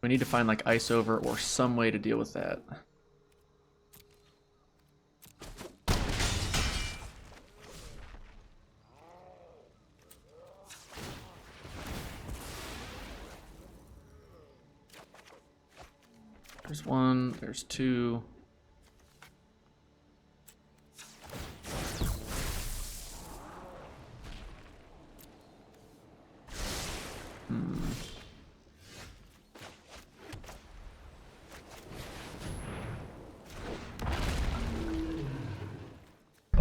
We need to find like ice over or some way to deal with that. There's 1, there's 2.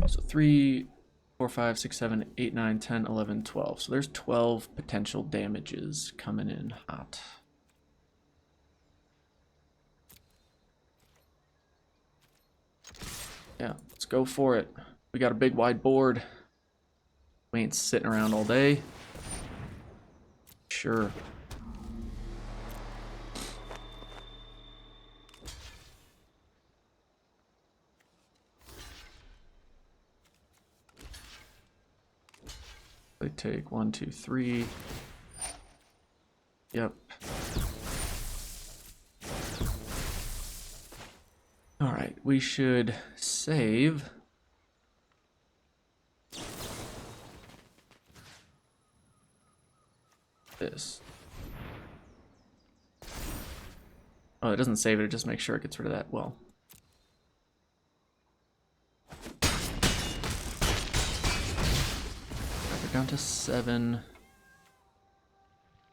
So 3, 4, 5, 6, 7, 8, 9, 10, 11, 12. So there's 12 potential damages coming in hot. Yeah, let's go for it. We got a big wide board. We ain't sitting around all day. Sure. They take 1, 2, 3. Yep. All right, we should save. This. Oh, it doesn't save it, it just makes sure it gets rid of that. Well. We're down to 7.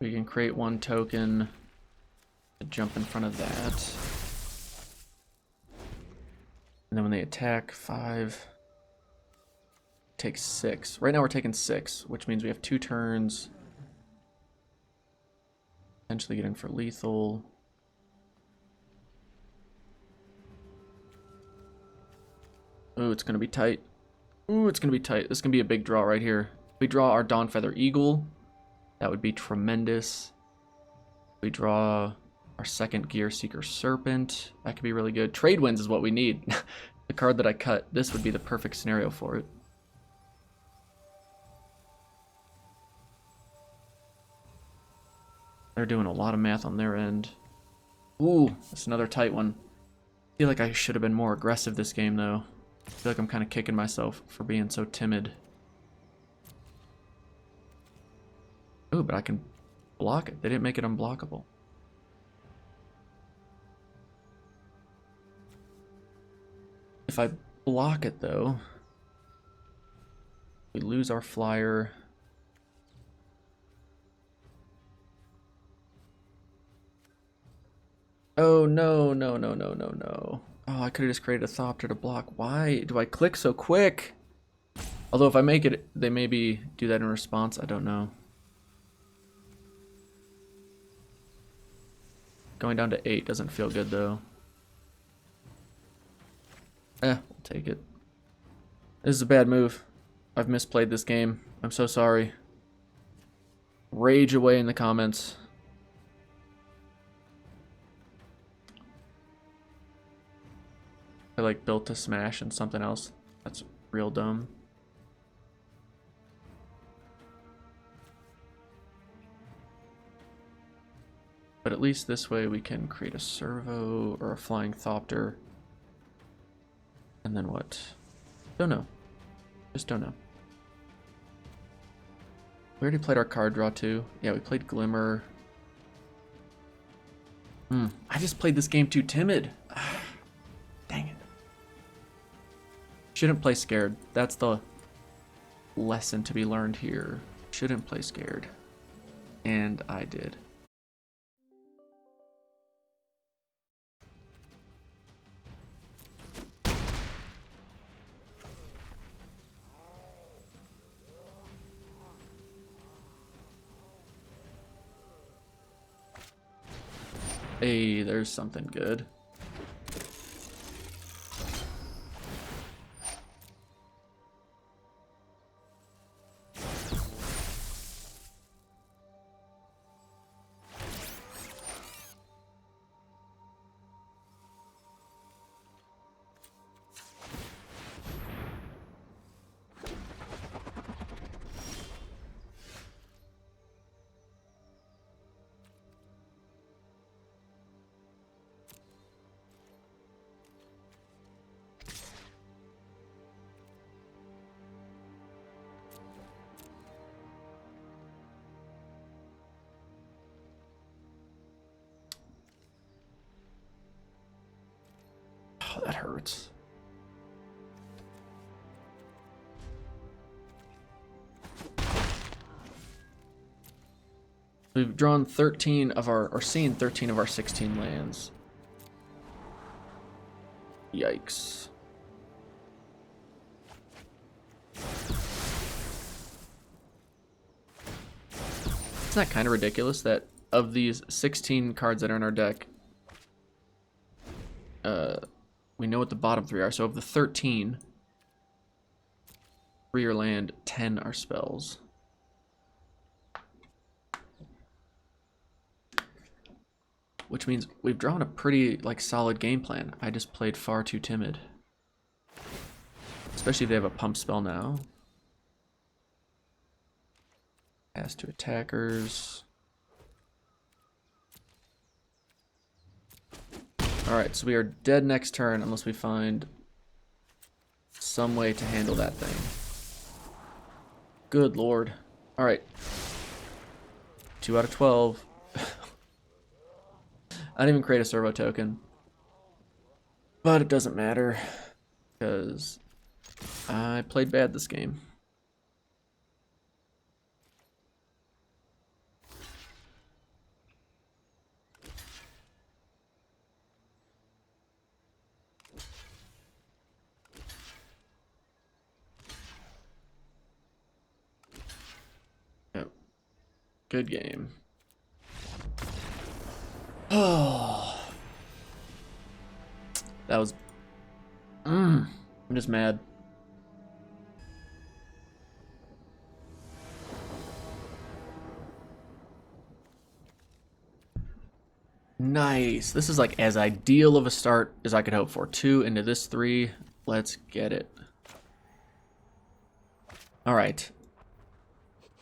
We can create 1 token to jump in front of that. And then when they attack, 5. Take 6. Right now we're taking 6, which means we have 2 turns. Potentially getting for lethal. Ooh, it's gonna be tight. Ooh, it's gonna be tight. This is gonna be a big draw right here. If we draw our Dawnfeather Eagle, that would be tremendous. If we draw our second Gear Seeker Serpent, that could be really good. Trade Winds is what we need. The card that I cut, this would be the perfect scenario for it. They're doing a lot of math on their end. Ooh, that's another tight one. I feel like I should have been more aggressive this game, though. I feel like I'm kind of kicking myself for being so timid. Ooh, but I can block it. They didn't make it unblockable. If I block it, though, we lose our flyer. Oh, no, no, no, no, no, no. Oh, I could have just created a Thopter to block. Why do I click so quick? Although if I make it, they maybe do that in response. I don't know. Going down to 8 doesn't feel good, though. We'll take it. This is a bad move. I've misplayed this game. I'm so sorry. Rage away in the comments. I like built to smash and something else. That's real dumb. But at least this way we can create a servo or a flying Thopter. And then what? Don't know. Just don't know. We already played our card draw too. Yeah, we played Glimmer. I just played this game too timid. Dang it. Shouldn't play scared. That's the lesson to be learned here. Shouldn't play scared. And I did. Hey, there's something good. Oh, that hurts. We've drawn 13 of our, or seen 13 of our 16 lands. Yikes. Isn't that kind of ridiculous that of these 16 cards that are in our deck, we know what the bottom 3 are. So of the 13, 3 are land, 10 are spells. Which means we've drawn a pretty solid game plan. I just played far too timid. Especially if they have a pump spell now. Pass to attackers. Alright, so we are dead next turn unless we find some way to handle that thing. Good lord. Alright. 2 out of 12. I didn't even create a servo token. But it doesn't matter. Because I played bad this game. Good game. Oh, that was. I'm just mad. Nice. This is like as ideal of a start as I could hope for. 2 into this 3. Let's get it. All right.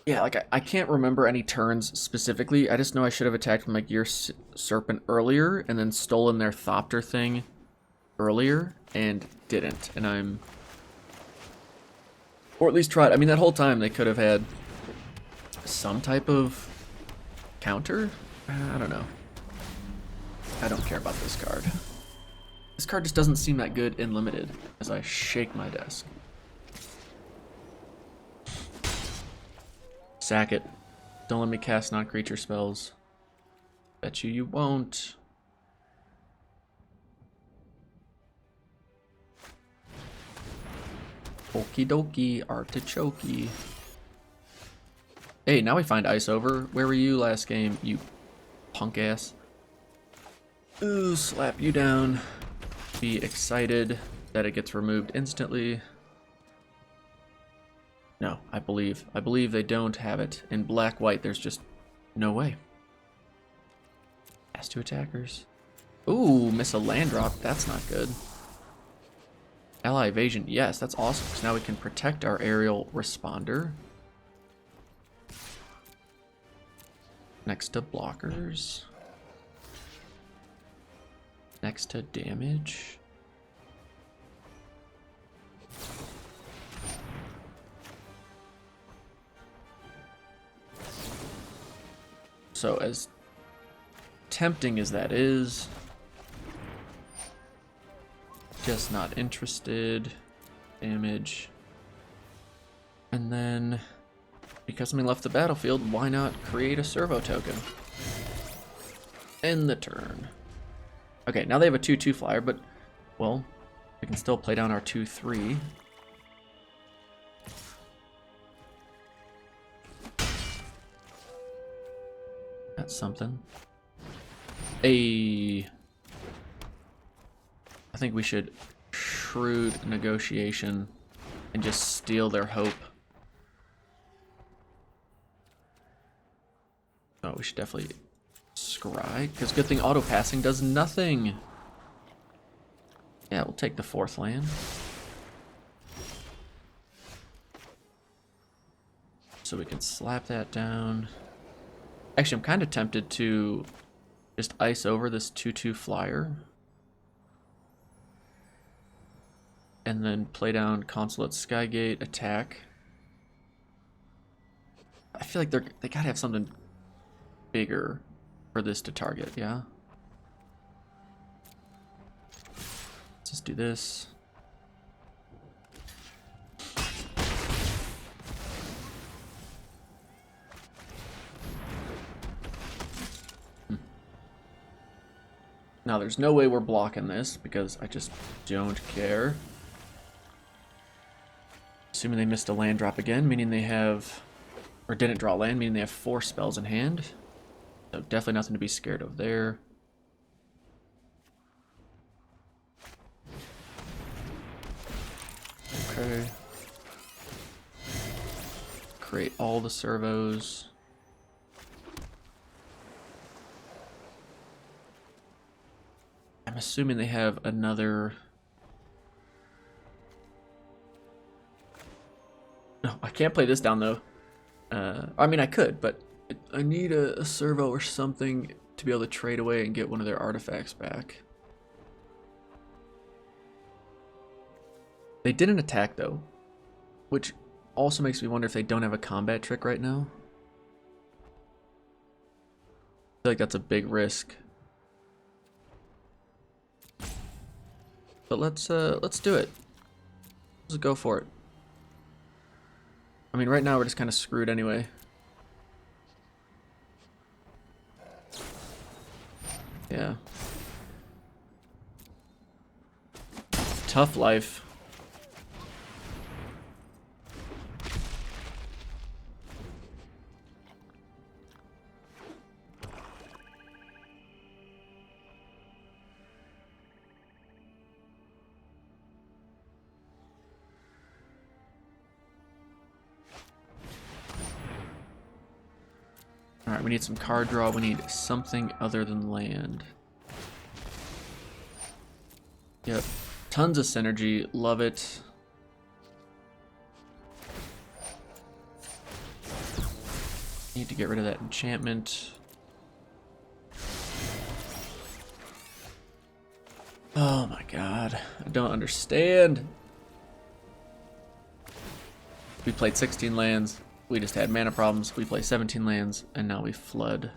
Yeah, I can't remember any turns specifically. I just know I should have attacked from Gear Serpent earlier and then stolen their Thopter thing earlier and didn't. And I'm... Or at least tried. I mean, that whole time they could have had some type of counter? I don't know. I don't care about this card. This card just doesn't seem that good in Limited as I shake my desk. Sack it. Don't let me cast non-creature spells. Bet you won't. Okie dokie, artichoke. Hey, now we find Ice Over. Where were you last game, you punk ass? Ooh, slap you down. Be excited that it gets removed instantly. No, I believe they don't have it. In black-white, there's just no way. Pass to attackers. Ooh, miss a land drop. That's not good. Ally evasion. Yes, that's awesome. Because now we can protect our aerial responder. Next to blockers. Next to damage. So as tempting as that is, just not interested. Damage. And then, because something left the battlefield, why not create a servo token? End the turn. Okay, now they have a 2/2 flyer, but, well, we can still play down our 2/3. That's something. I think we should shrewd negotiation and just steal their hope. Oh, we should definitely scry, because good thing auto passing does nothing. Yeah, we'll take the 4th land. So we can slap that down. Actually, I'm kind of tempted to just ice over this 2/2 flyer. And then play down Consulate Skygate, attack. I feel like they gotta have something bigger for this to target, yeah? Let's just do this. Now there's no way we're blocking this because I just don't care. Assuming they missed a land drop again, meaning they have, or didn't draw land, meaning they have 4 spells in hand. So definitely nothing to be scared of there. Okay. Create all the servos. I'm assuming they have another... No, I can't play this down though. I mean, I could, but I need a servo or something to be able to trade away and get one of their artifacts back. They didn't attack though, which also makes me wonder if they don't have a combat trick right now. I feel like that's a big risk. But let's do it. Let's go for it. I mean, right now we're just kind of screwed anyway. Yeah. Tough life. Alright, we need some card draw. We need something other than land. Yep. Tons of synergy. Love it. Need to get rid of that enchantment. Oh my god. I don't understand. We played 16 lands. We just had mana problems. We play 17 lands, and now we flood.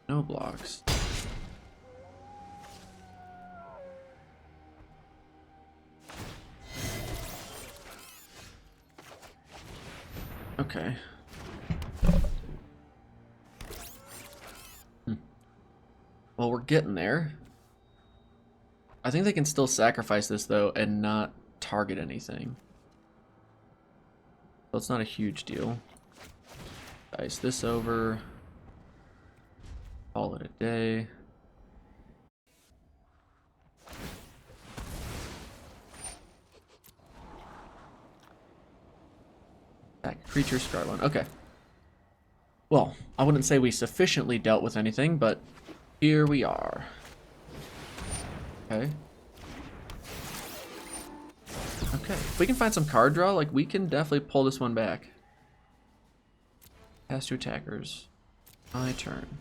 No blocks. Okay. Well, we're getting there. I think they can still sacrifice this, though, and not target anything. So it's not a huge deal. Dice this over. Call it a day. Back creature, scar one. Okay. Well, I wouldn't say we sufficiently dealt with anything, but here we are. Okay. Okay. If we can find some card draw, like, we can definitely pull this one back. Pass to attackers. My turn.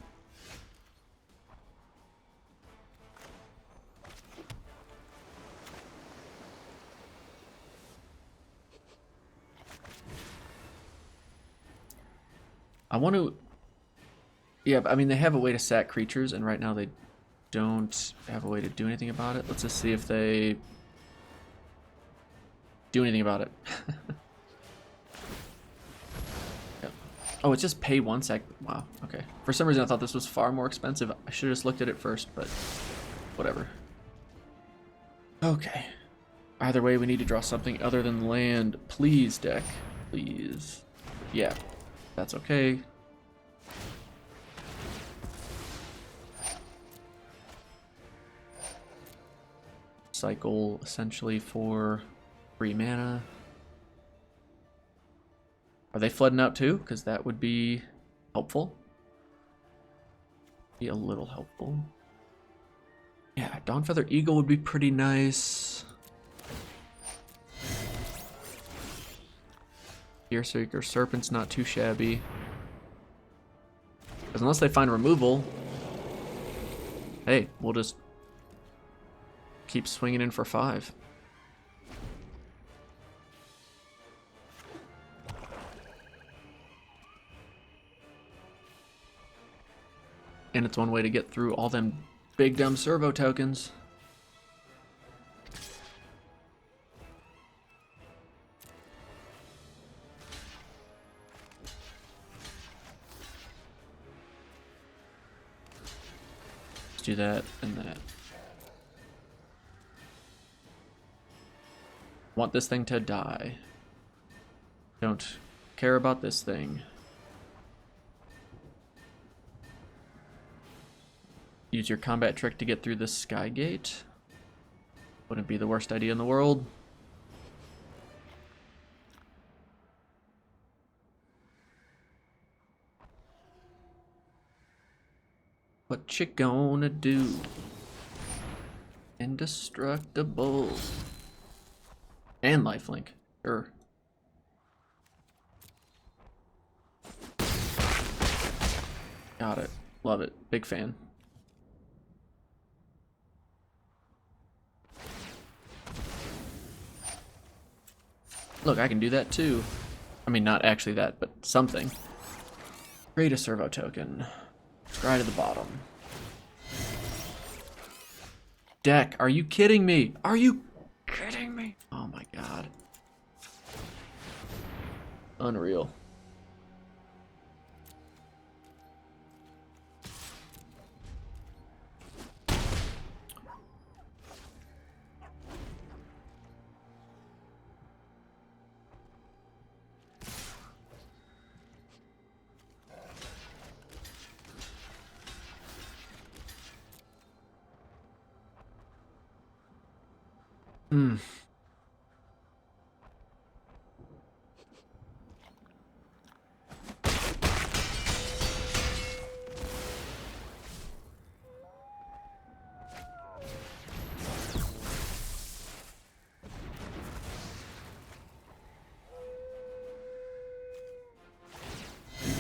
I want to... Yeah, I mean, they have a way to sack creatures, and right now they don't have a way to do anything about it. Let's just see if they do anything about it. Yep. Oh, it's just pay 1 sec. Wow, okay. For some reason, I thought this was far more expensive. I should have just looked at it first, but whatever. Okay. Either way, we need to draw something other than land. Please, deck. Please. Yeah, that's okay. Cycle essentially for 3 mana. Are they flooding out too? Because that would be helpful. Be a little helpful. Yeah, Dawnfeather Eagle would be pretty nice. Earseeker Serpent's not too shabby. Because unless they find removal, hey, we'll just keep swinging in for 5. And it's one way to get through all them big dumb servo tokens. Let's do that and that. Want this thing to die. Don't care about this thing. Use your combat trick to get through the Sky Gate. Wouldn't be the worst idea in the world. What you gonna do? Indestructible. And lifelink. Sure. Got it. Love it. Big fan. Look, I can do that too. I mean, not actually that, but something. Create a servo token. Scry to the bottom. Deck, are you kidding me? Are you kidding me? Oh my god. Unreal. Hmm.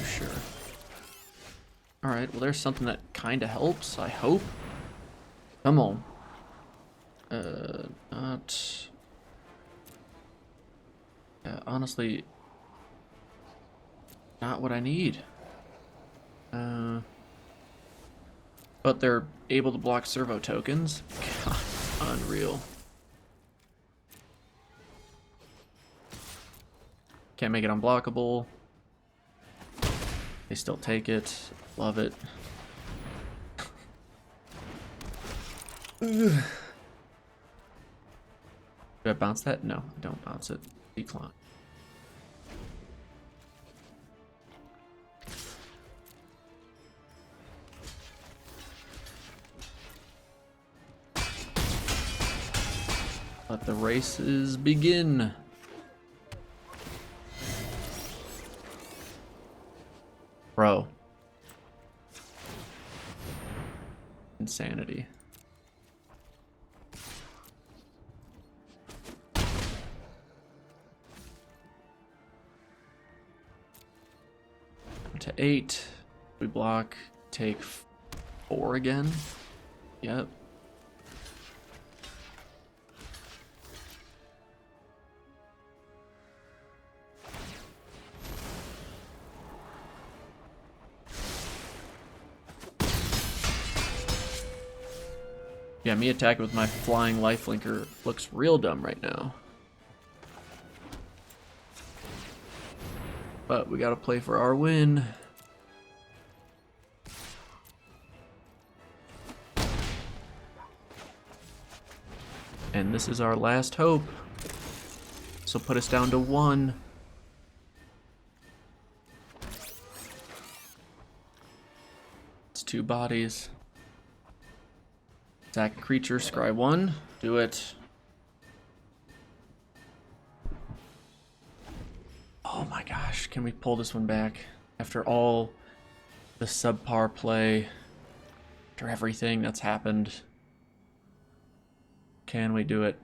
Sure. Alright, well there's something that kinda helps, I hope. Come on. Not... Yeah, honestly, not what I need. But they're able to block servo tokens. God, unreal. Can't make it unblockable. They still take it. Love it. Do I bounce that? No, I don't bounce it. Decline. Let the races begin. Bro. Insanity. To 8. We block, take 4 again. Yep. Yeah, me attacking with my flying lifelinker looks real dumb right now. But we gotta play for our win. And this is our last hope. So put us down to 1. It's 2 bodies. Attack a creature, scry 1. Do it. Oh my gosh, can we pull this one back? After all the subpar play, after everything that's happened, can we do it?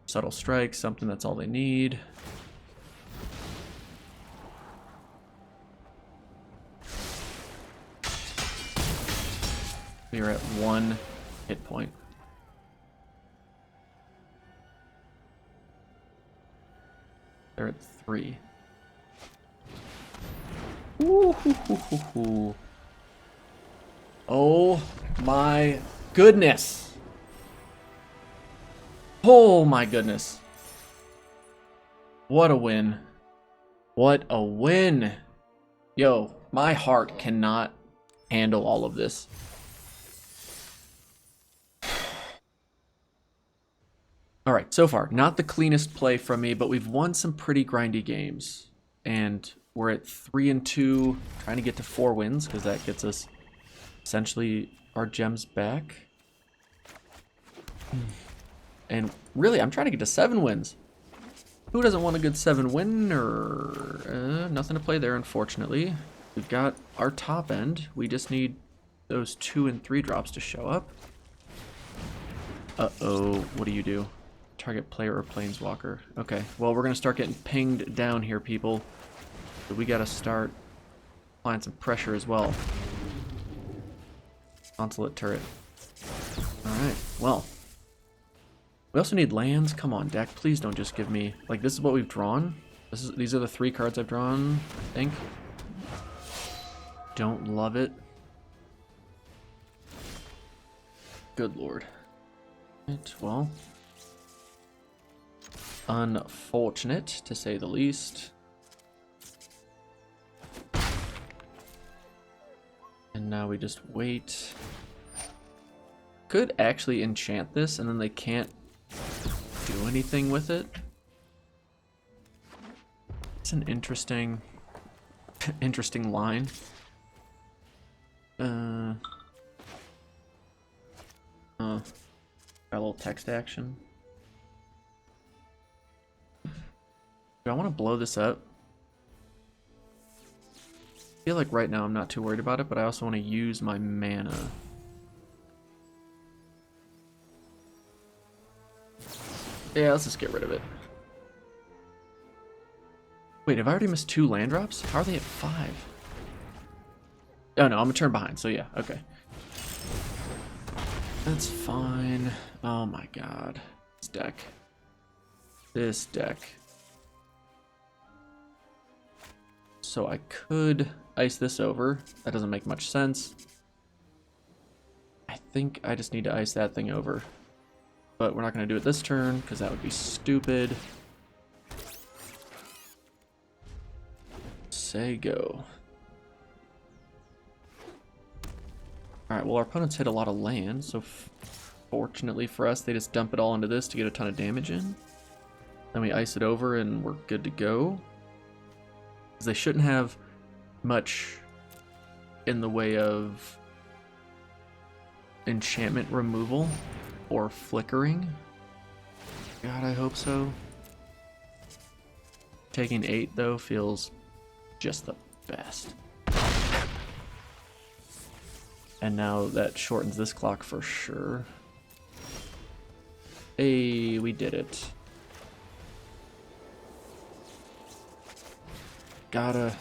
Subtle strike, something that's all they need. We are at 1 hit point. They're at 3. Ooh. Oh my goodness. Oh my goodness. What a win. What a win. Yo, my heart cannot handle all of this. All right, so far, not the cleanest play from me, but we've won some pretty grindy games. And we're at 3-2, trying to get to 4 wins, because that gets us essentially our gems back. And really, I'm trying to get to 7 wins. Who doesn't want a good 7 winner? Nothing to play there, unfortunately. We've got our top end. We just need those 2 and 3 drops to show up. Uh-oh, what do you do? Target player or planeswalker. Okay, well, we're going to start getting pinged down here, people. So we got to start applying some pressure as well. Consulate turret. Alright, well. We also need lands. Come on, deck. Please don't just give me... Like, this is what we've drawn. These are the 3 cards I've drawn, I think. Don't love it. Good lord. Right, well... Unfortunate, to say the least. And now we just wait. Could actually enchant this, and then they can't do anything with it. It's an interesting line. Got a little text action. Do I want to blow this up? I feel like right now I'm not too worried about it, but I also want to use my mana. Yeah, let's just get rid of it. Wait, have I already missed 2 land drops? How are they at 5? Oh no, I'm a turn behind, so yeah, okay. That's fine. Oh my god. This deck. This deck. So I could ice this over. That doesn't make much sense. I think I just need to ice that thing over. But we're not going to do it this turn, because that would be stupid. Say go. Alright, well our opponents hit a lot of land, so fortunately for us, they just dump it all into this to get a ton of damage in. Then we ice it over and we're good to go. They shouldn't have much in the way of enchantment removal or flickering. God, I hope so. Taking 8 though feels just the best. And now that shortens this clock for sure. Hey, we did it. Gotta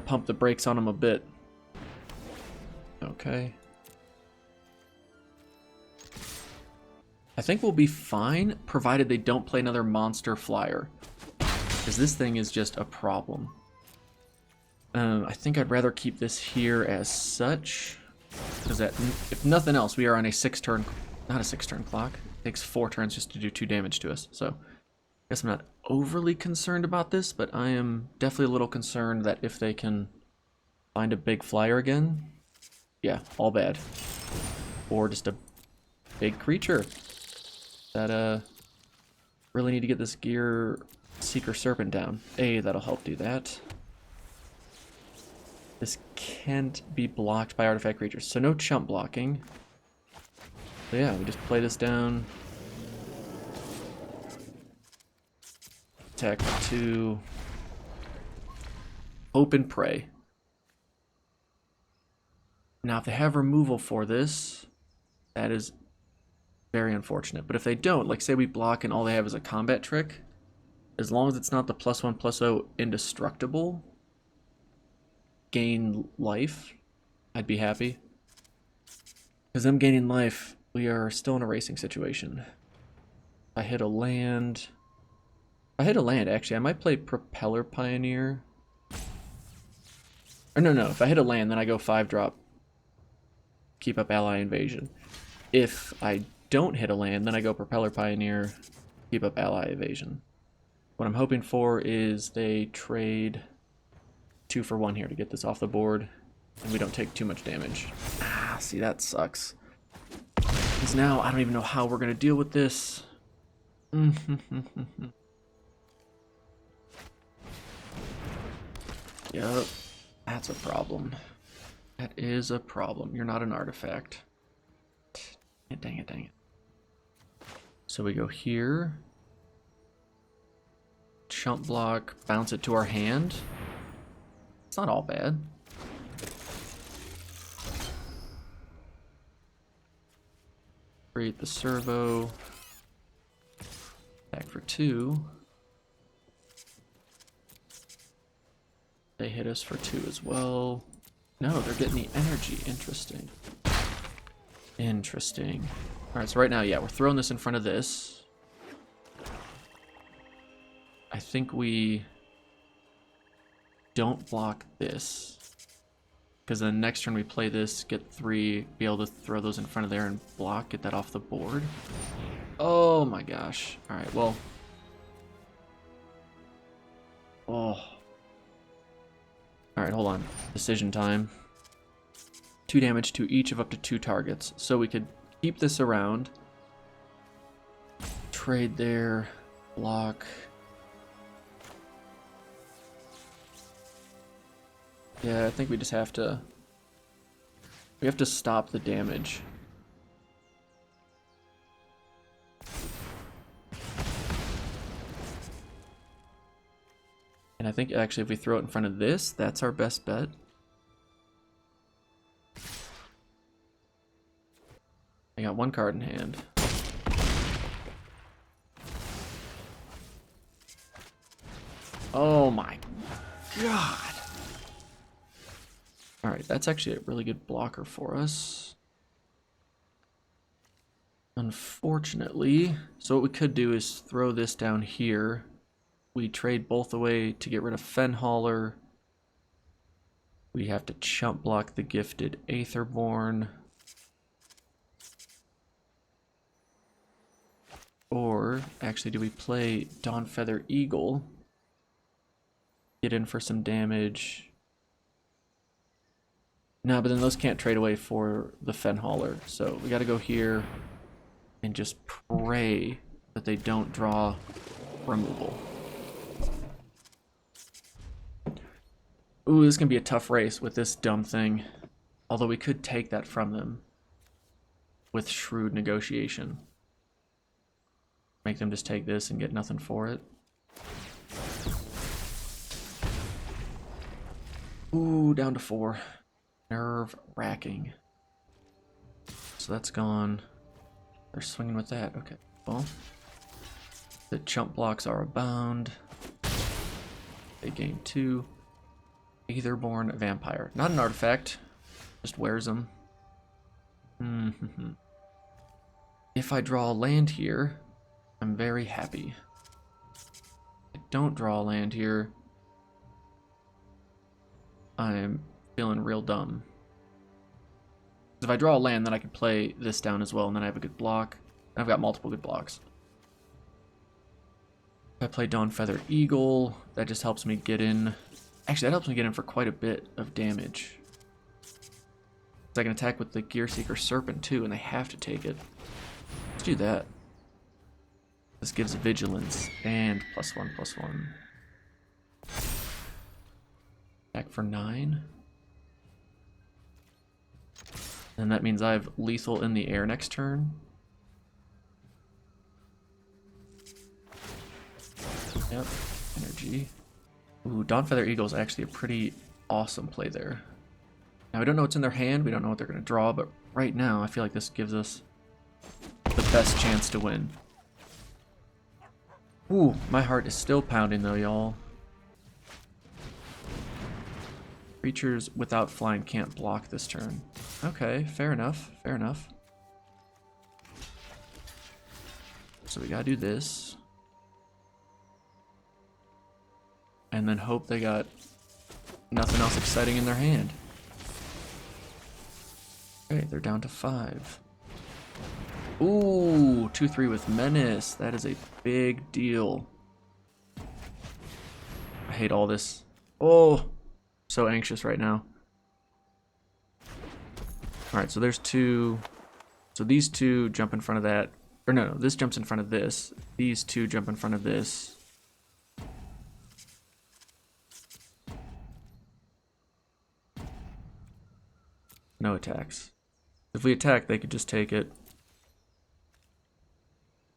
pump the brakes on him a bit. Okay. I think we'll be fine, provided they don't play another monster flyer. Because this thing is just a problem. I think I'd rather keep this here as such. Because if nothing else, we are on a 6-turn... Not a 6-turn clock. It takes 4 turns just to do 2 damage to us. So, I guess I'm not overly concerned about this, but I am definitely a little concerned that if they can find a big flyer again... Yeah, all bad. Or just a big creature. That, really need to get this Gear Seeker Serpent down. That'll help do that. This can't be blocked by artifact creatures, so no chump blocking. So yeah, we just play this down. Attack for 2. Open prey. Now, if they have removal for this, that is very unfortunate. But if they don't, like say we block and all they have is a combat trick, as long as it's not the +1/+0 indestructible, gain life, I'd be happy. Because them gaining life, we are still in a racing situation. If I hit a land... actually, I might play Propeller Pioneer. Or no, if I hit a land, then I go 5-drop. Keep up ally invasion. If I don't hit a land, then I go Propeller Pioneer, keep up ally evasion. What I'm hoping for is they trade 2 for 1 here to get this off the board, and we don't take too much damage. See, that sucks. Because now I don't even know how we're going to deal with this. Yep, that's a problem. That is a problem. You're not an artifact. Dang it. So we go here. Chump block, bounce it to our hand. It's not all bad. Create the servo. Attack for 2. They hit us for 2 as well. No, they're getting the energy. Interesting. Alright, so right now, yeah, we're throwing this in front of this. I think we don't block this. Because then next turn we play this, get 3, be able to throw those in front of there and block, get that off the board. Oh my gosh. Alright, well. Oh. Alright, hold on. Decision time. 2 damage to each of up to 2 targets. So we could keep this around. Trade there. Block. Yeah, I think we just have to... We have to stop the damage. And I think actually if we throw it in front of this, that's our best bet. I got 1 card in hand. Oh my god. Alright, that's actually a really good blocker for us. Unfortunately, so what we could do is throw this down here. We trade both away to get rid of Fenhauler. We have to chump block the gifted Aetherborn. Or, actually, do we play Dawnfeather Eagle? Get in for some damage. No, but then those can't trade away for the Fenhauler. So we gotta go here and just pray that they don't draw removal. Ooh, this is gonna be a tough race with this dumb thing. Although we could take that from them with shrewd negotiation. Make them just take this and get nothing for it. Ooh, down to 4. Nerve-wracking. So that's gone. They're swinging with that. Okay, well. The chump blocks are abound. They gain 2. Aetherborn Vampire. Not an artifact. Just wears them. If I draw a land here, I'm very happy. If I don't draw a land here, I'm feeling real dumb. If I draw a land, then I can play this down as well, and then I have a good block. I've got multiple good blocks. If I play Dawn Feather Eagle, that just helps me get in. Actually, that helps me get in for quite a bit of damage. I can attack with the Gearseeker Serpent too, and they have to take it. Let's do that. This gives vigilance and +1/+1. Attack for 9. And that means I have lethal in the air next turn. Yep, energy. Ooh, Dawn Feather Eagle is actually a pretty awesome play there. Now, we don't know what's in their hand, we don't know what they're going to draw, but right now I feel like this gives us the best chance to win. Ooh, my heart is still pounding though, y'all. Creatures without flying can't block this turn. Okay, fair enough, fair enough. So we gotta do this. And then hope they got nothing else exciting in their hand. Okay, they're down to 5. Ooh, 2/3 with Menace. That is a big deal. I hate all this. Oh, so anxious right now. Alright, so there's 2. So these 2 jump in front of that. Or no, this jumps in front of this. These 2 jump in front of this. No attacks. If we attack, they could just take it.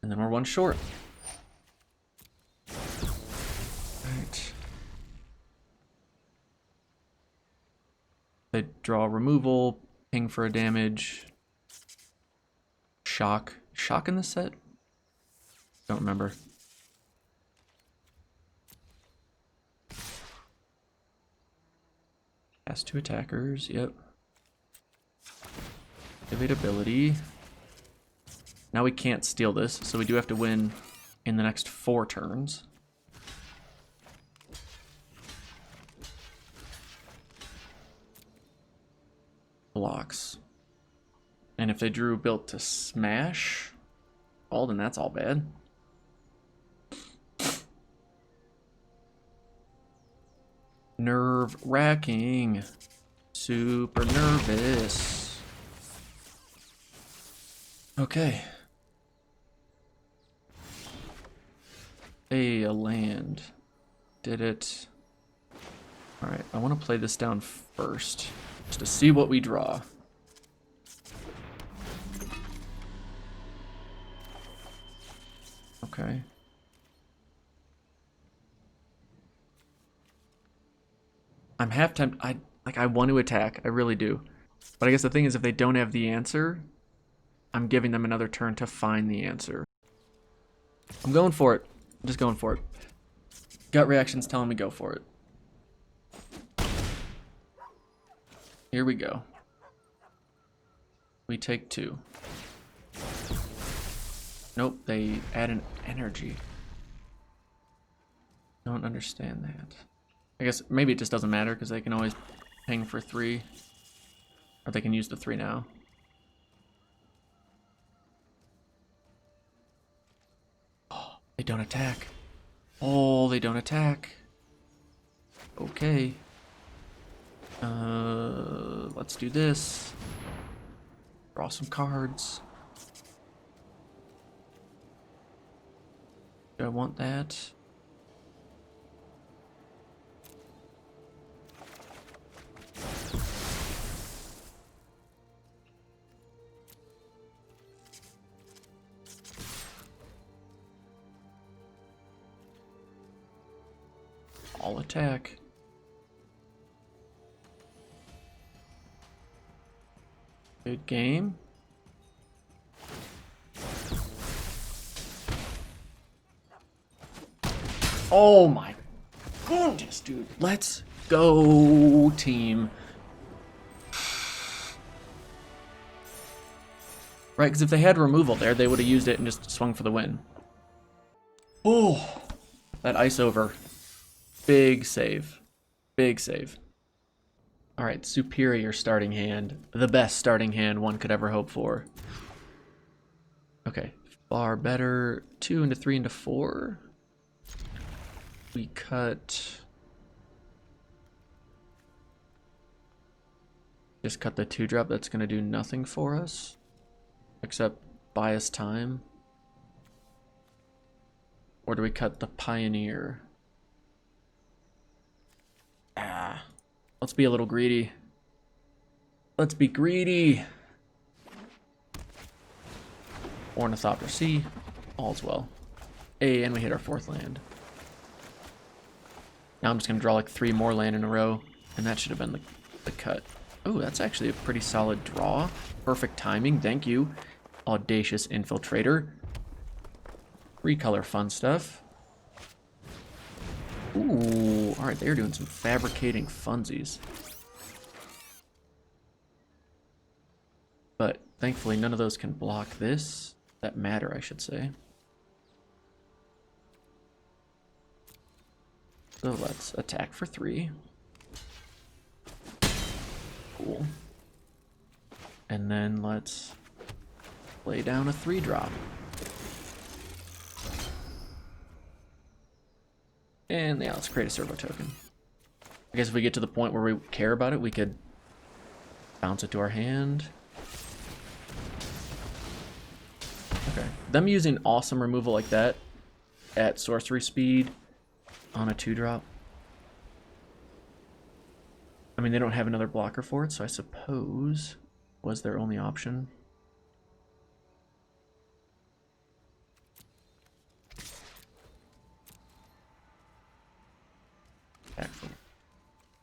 And then we're 1 short. Alright. They draw removal, ping for a damage. Shock. Shock in the set? Don't remember. Pass 2 attackers, yep. Activate ability. Now we can't steal this, so we do have to win in the next 4 turns. Blocks. And if they drew built to smash, well, then that's all bad. Nerve-wracking. Super nervous. Okay. Hey, a land. Did it. Alright, I want to play this down first, just to see what we draw. Okay. I'm half tempted. I want to attack. I really do. But I guess the thing is, if they don't have the answer, I'm giving them another turn to find the answer. I'm going for it. I'm just going for it. Gut reaction's telling me go for it. Here we go. We take 2. Nope, they add an energy. Don't understand that. I guess maybe it just doesn't matter because they can always ping for 3. Or they can use the 3 now. Oh, they don't attack. Oh, they don't attack. Okay. Let's do this. Draw some cards. Do I want that? All attack. Good game. Oh my goodness, dude. Let's go, team. Right, because if they had removal there, they would have used it and just swung for the win. Oh, that ice over. Big save. Big save. All right, superior starting hand. The best starting hand one could ever hope for. Okay, far better. 2 into 3 into 4. We cut... Just cut the 2-drop. That's going to do nothing for us. Except buy us time. Or do we cut the Pioneer? Ah. Let's be a little greedy. Let's be greedy. Ornithopter C. All's well. Hey, and we hit our 4th land. Now I'm just going to draw like 3 more land in a row. And that should have been the cut. Oh, that's actually a pretty solid draw. Perfect timing. Thank you, Audacious Infiltrator. Recolor fun stuff. Ooh, alright, they're doing some fabricating funsies. But thankfully none of those can block this. That matter, I should say. So let's attack for 3. Cool. And then let's lay down a 3-drop. And yeah, let's create a servo token. I guess if we get to the point where we care about it, we could bounce it to our hand. Okay. Them using awesome removal like that at sorcery speed on a 2-drop. I mean, they don't have another blocker for it, so I suppose was their only option.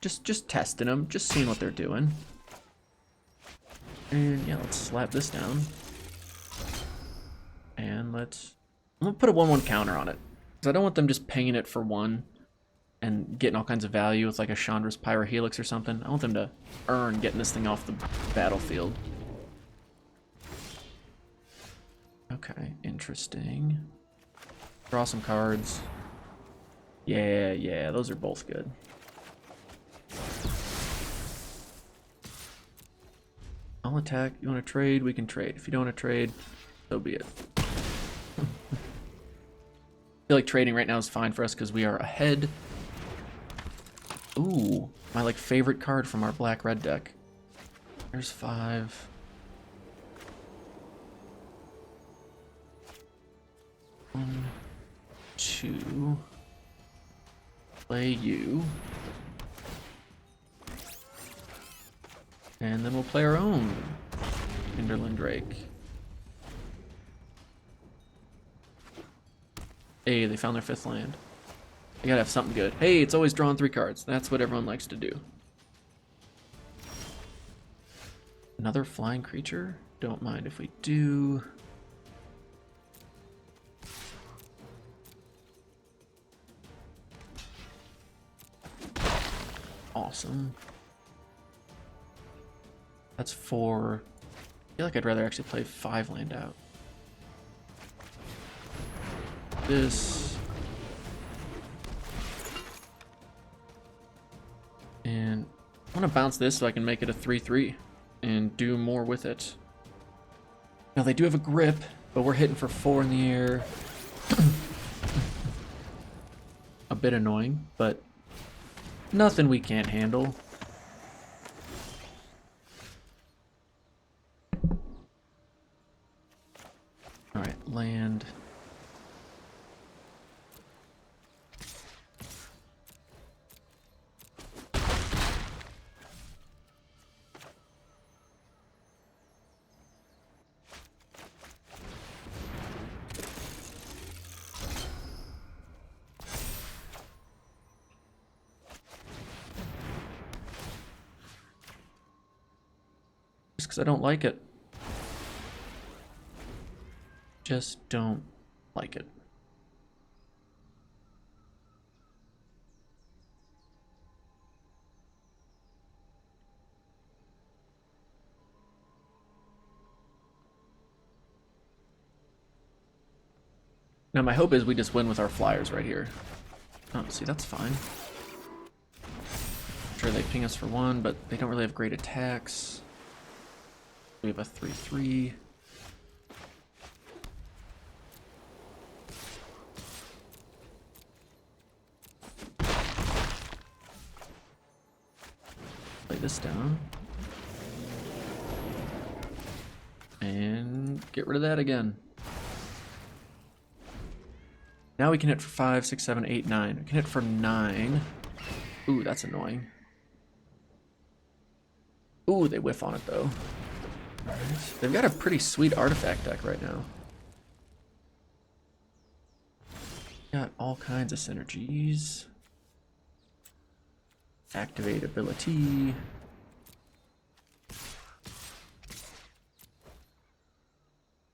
Just testing them, just seeing what they're doing. And yeah, let's slap this down. And I'm gonna put a 1/1 counter on it. Because I don't want them just paying it for 1 and getting all kinds of value with like a Chandra's Pyrohelix or something. I want them to earn getting this thing off the battlefield. Okay, interesting. Draw some cards. Yeah, those are both good. I'll attack. You want to trade? We can trade. If you don't want to trade, so be it. I feel like trading right now is fine for us because we are ahead. Ooh, my like favorite card from our black-red deck. There's 5. One, 2. Play you. And then we'll play our own Hinderland Drake. Hey, they found their 5th land. They gotta have something good. Hey, it's always drawing 3 cards. That's what everyone likes to do. Another flying creature? Don't mind if we do. Awesome. That's 4. I feel like I'd rather actually play 5 land out. This. And I want to bounce this so I can make it a 3/3 and do more with it. Now they do have a grip, but we're hitting for 4 in the air. A bit annoying, but nothing we can't handle. Alright, land. Just because I don't like it. Just don't like it. Now my hope is we just win with our flyers right here. Oh, see, that's fine. Sure, they ping us for 1, but they don't really have great attacks. We have a 3/3. Play this down. And get rid of that again. Now we can hit for 5, 6, 7, 8, 9. We can hit for 9. Ooh, that's annoying. Ooh, they whiff on it though. Alright. They've got a pretty sweet artifact deck right now. Got all kinds of synergies. Activate ability.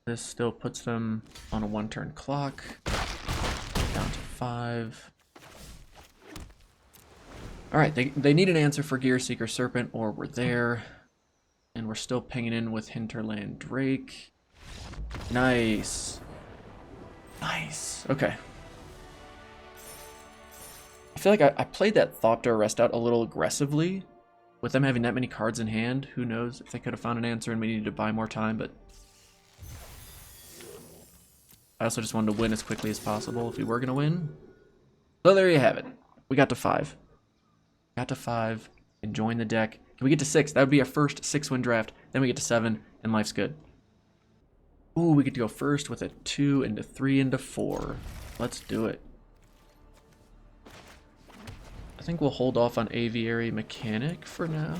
This still puts them on a 1-turn clock. Down to 5. Alright, they need an answer for Gear Seeker Serpent, or we're there. And we're still pinging in with Hinterland Drake. Nice. Nice. Okay. I feel like I played that Thopter Arrest out a little aggressively. With them having that many cards in hand, who knows if they could have found an answer and we needed to buy more time, but I also just wanted to win as quickly as possible if we were going to win. So there you have it. We got to 5. Got to 5. Enjoying the deck. Can we get to 6? That would be our first 6-win draft. Then we get to 7, and life's good. Ooh, we get to go first with a 2 into 3 into 4. Let's do it. I think we'll hold off on Aviary Mechanic for now.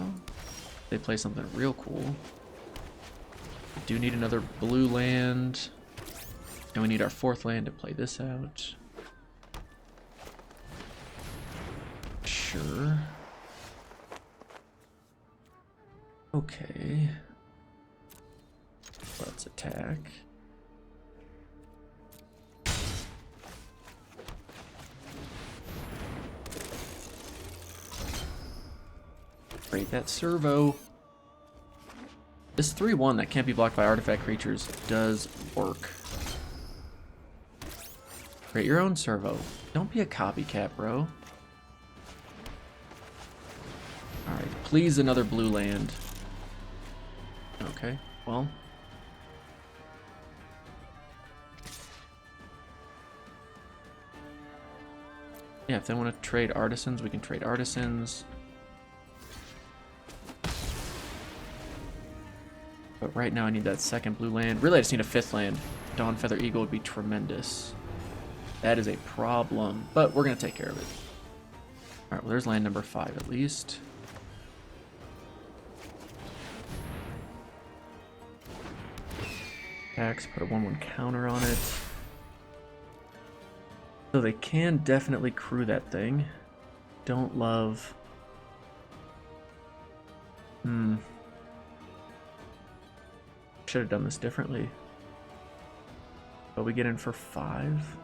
They play something real cool. We do need another blue land. And we need our 4th land to play this out. Sure. Okay. Let's attack. Create that servo. This 3/1 that can't be blocked by artifact creatures does work. Create your own servo. Don't be a copycat, bro. Alright, please another blue land. Okay, well. Yeah, if they want to trade artisans, we can trade artisans. But right now I need that 2nd blue land. Really, I just need a 5th land. Dawn Feather Eagle would be tremendous. That is a problem, but we're going to take care of it. Alright, well there's land number 5 at least. Tax, put a 1/1 counter on it. So they can definitely crew that thing. Don't love... Should have done this differently. But we get in for 5.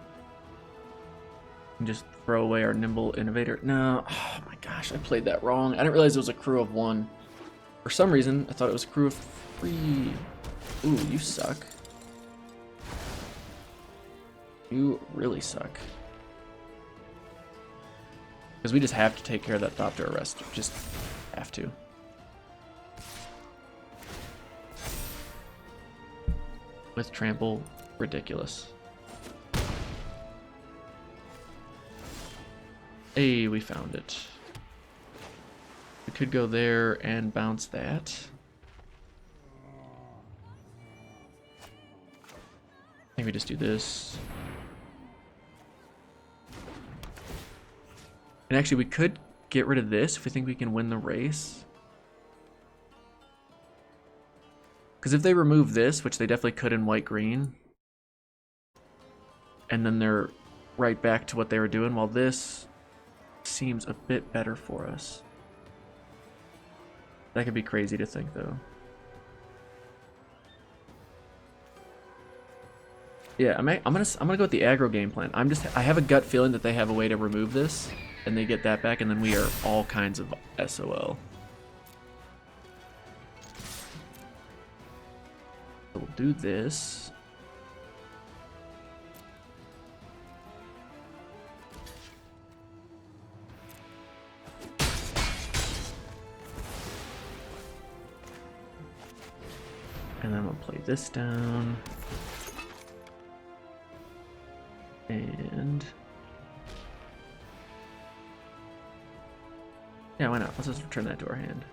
And just throw away our Nimble Innovator. No, oh my gosh, I played that wrong. I didn't realize it was a crew of 1. For some reason, I thought it was a crew of 3. Ooh, you suck. You really suck. Because we just have to take care of that Thopter Arrest. Just have to. With Trample, ridiculous. Hey, we found it. We could go there and bounce that. I think we just do this. And actually, we could get rid of this if we think we can win the race. Because if they remove this, which they definitely could in white-green, and then they're right back to what they were doing, while this seems a bit better for us. That could be crazy to think, though. Yeah, I'm gonna go with the aggro game plan. I have a gut feeling that they have a way to remove this, and they get that back, and then we are all kinds of SOL. So we'll do this. And then I'm gonna play this down. And yeah, why not? Let's just return that to our hand.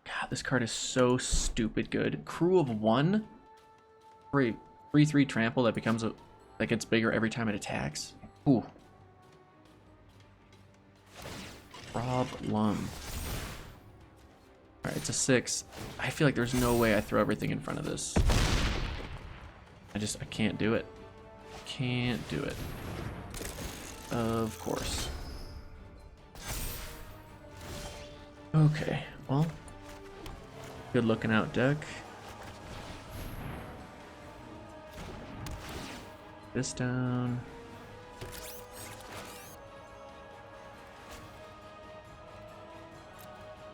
God, this card is so stupid good. Crew of 1 for a 3/3 trample that becomes a that gets bigger every time it attacks. Ooh. Problem. Alright, it's a 6. I feel like there's no way I throw everything in front of this. I can't do it. Can't do it. Of course. Okay, well. Good looking out deck. This down.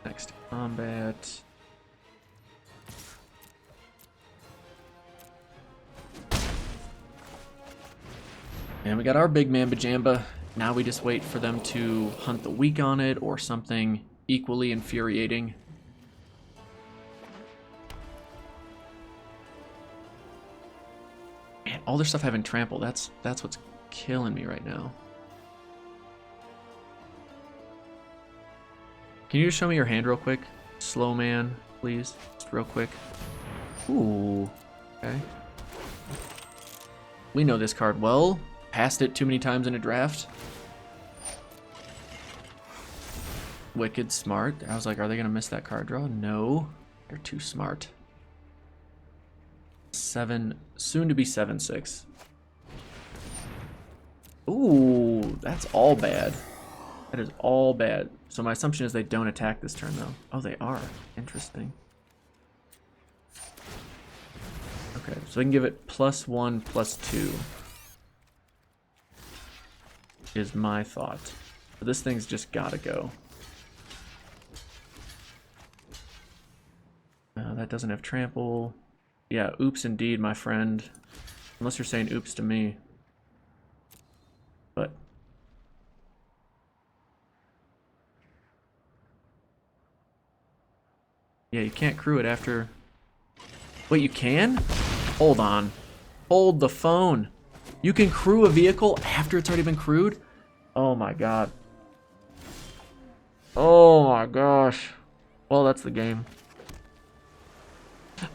Next combat. And we got our big man Bajamba. Now we just wait for them to hunt the weak on it or something equally infuriating. Man, all their stuff having trample, that's what's killing me right now. Can you just show me your hand real quick? Slow man, please. Just real quick. Ooh. Okay. We know this card well. Passed it too many times in a draft. Wicked smart. I was like, are they going to miss that card draw? No. They're too smart. 7, soon to be 7/6. Ooh, that's all bad. That is all bad. So my assumption is they don't attack this turn, though. Oh, they are. Interesting. Okay, so we can give it +1, +2. Is my thought. But this thing's just gotta go. That doesn't have trample. Yeah, oops indeed, my friend. Unless you're saying oops to me. But yeah, you can't crew it after. Wait, you can? Hold on. Hold the phone. You can crew a vehicle after it's already been crewed? Oh my god. Oh my gosh. Well, that's the game.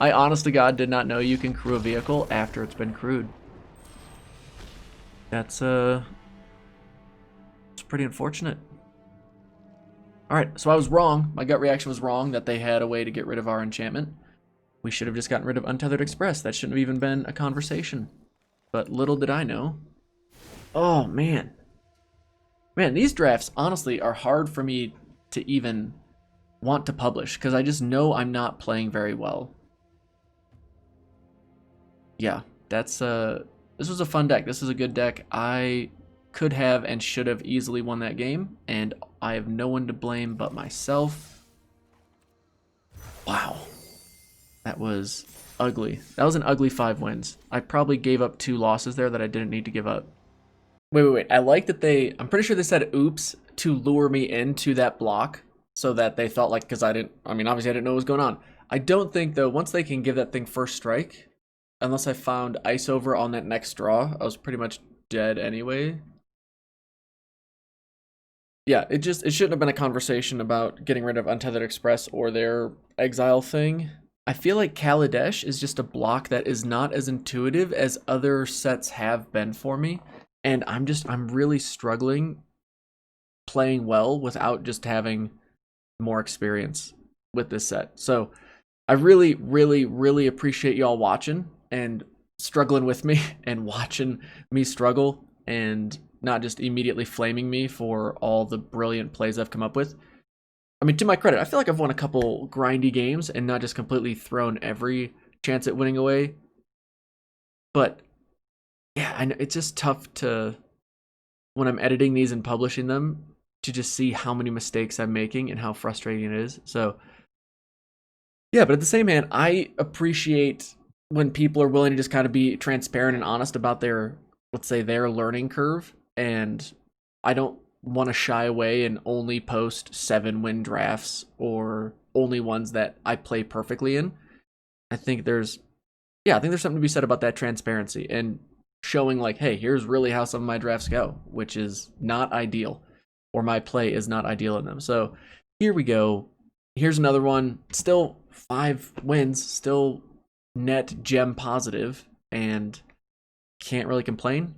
I honest to God did not know you can crew a vehicle after it's been crewed. That's it's pretty unfortunate. Alright, so I was wrong. My gut reaction was wrong that they had a way to get rid of our enchantment. We should have just gotten rid of Untethered Express. That shouldn't have even been a conversation. But little did I know. Oh, man. Man, these drafts, honestly, are hard for me to even want to publish, because I just know I'm not playing very well. Yeah, that's, this was a fun deck. This is a good deck. I could have and should have easily won that game, and I have no one to blame but myself. Wow. That was ugly. That was an ugly 5 wins. I probably gave up 2 losses there that I didn't need to give up. Wait. I like that I'm pretty sure they said oops to lure me into that block so that they thought like, because obviously I didn't know what was going on. I don't think, though, once they can give that thing first strike, unless I found ice over on that next draw, I was pretty much dead anyway. Yeah, it shouldn't have been a conversation about getting rid of Untethered Express or their exile thing. I feel like Kaladesh is just a block that is not as intuitive as other sets have been for me. And I'm really struggling playing well without just having more experience with this set. So I really appreciate y'all watching and struggling with me and watching me struggle and not just immediately flaming me for all the brilliant plays I've come up with. I mean, to my credit, I feel like I've won a couple grindy games and not just completely thrown every chance at winning away. But yeah, I know it's just tough to, when I'm editing these and publishing them, to just see how many mistakes I'm making and how frustrating it is. So yeah, but at the same hand, I appreciate when people are willing to just kind of be transparent and honest about their, let's say, their learning curve. And I don't want to shy away and only post 7-win drafts or only ones that I play perfectly in. I think there's something to be said about that transparency and showing like, hey, here's really how some of my drafts go, which is not ideal, or my play is not ideal in them. So here we go. Here's another one. Still 5 wins, still net gem positive, and can't really complain.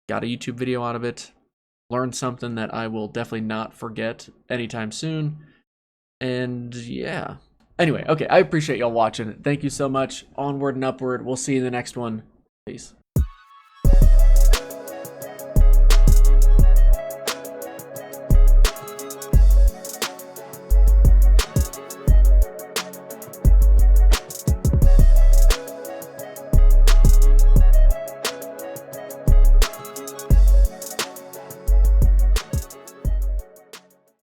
Got a YouTube video out of it. Learned something that I will definitely not forget anytime soon. And yeah. Anyway, okay, I appreciate y'all watching. Thank you so much. Onward and upward. We'll see you in the next one. Peace.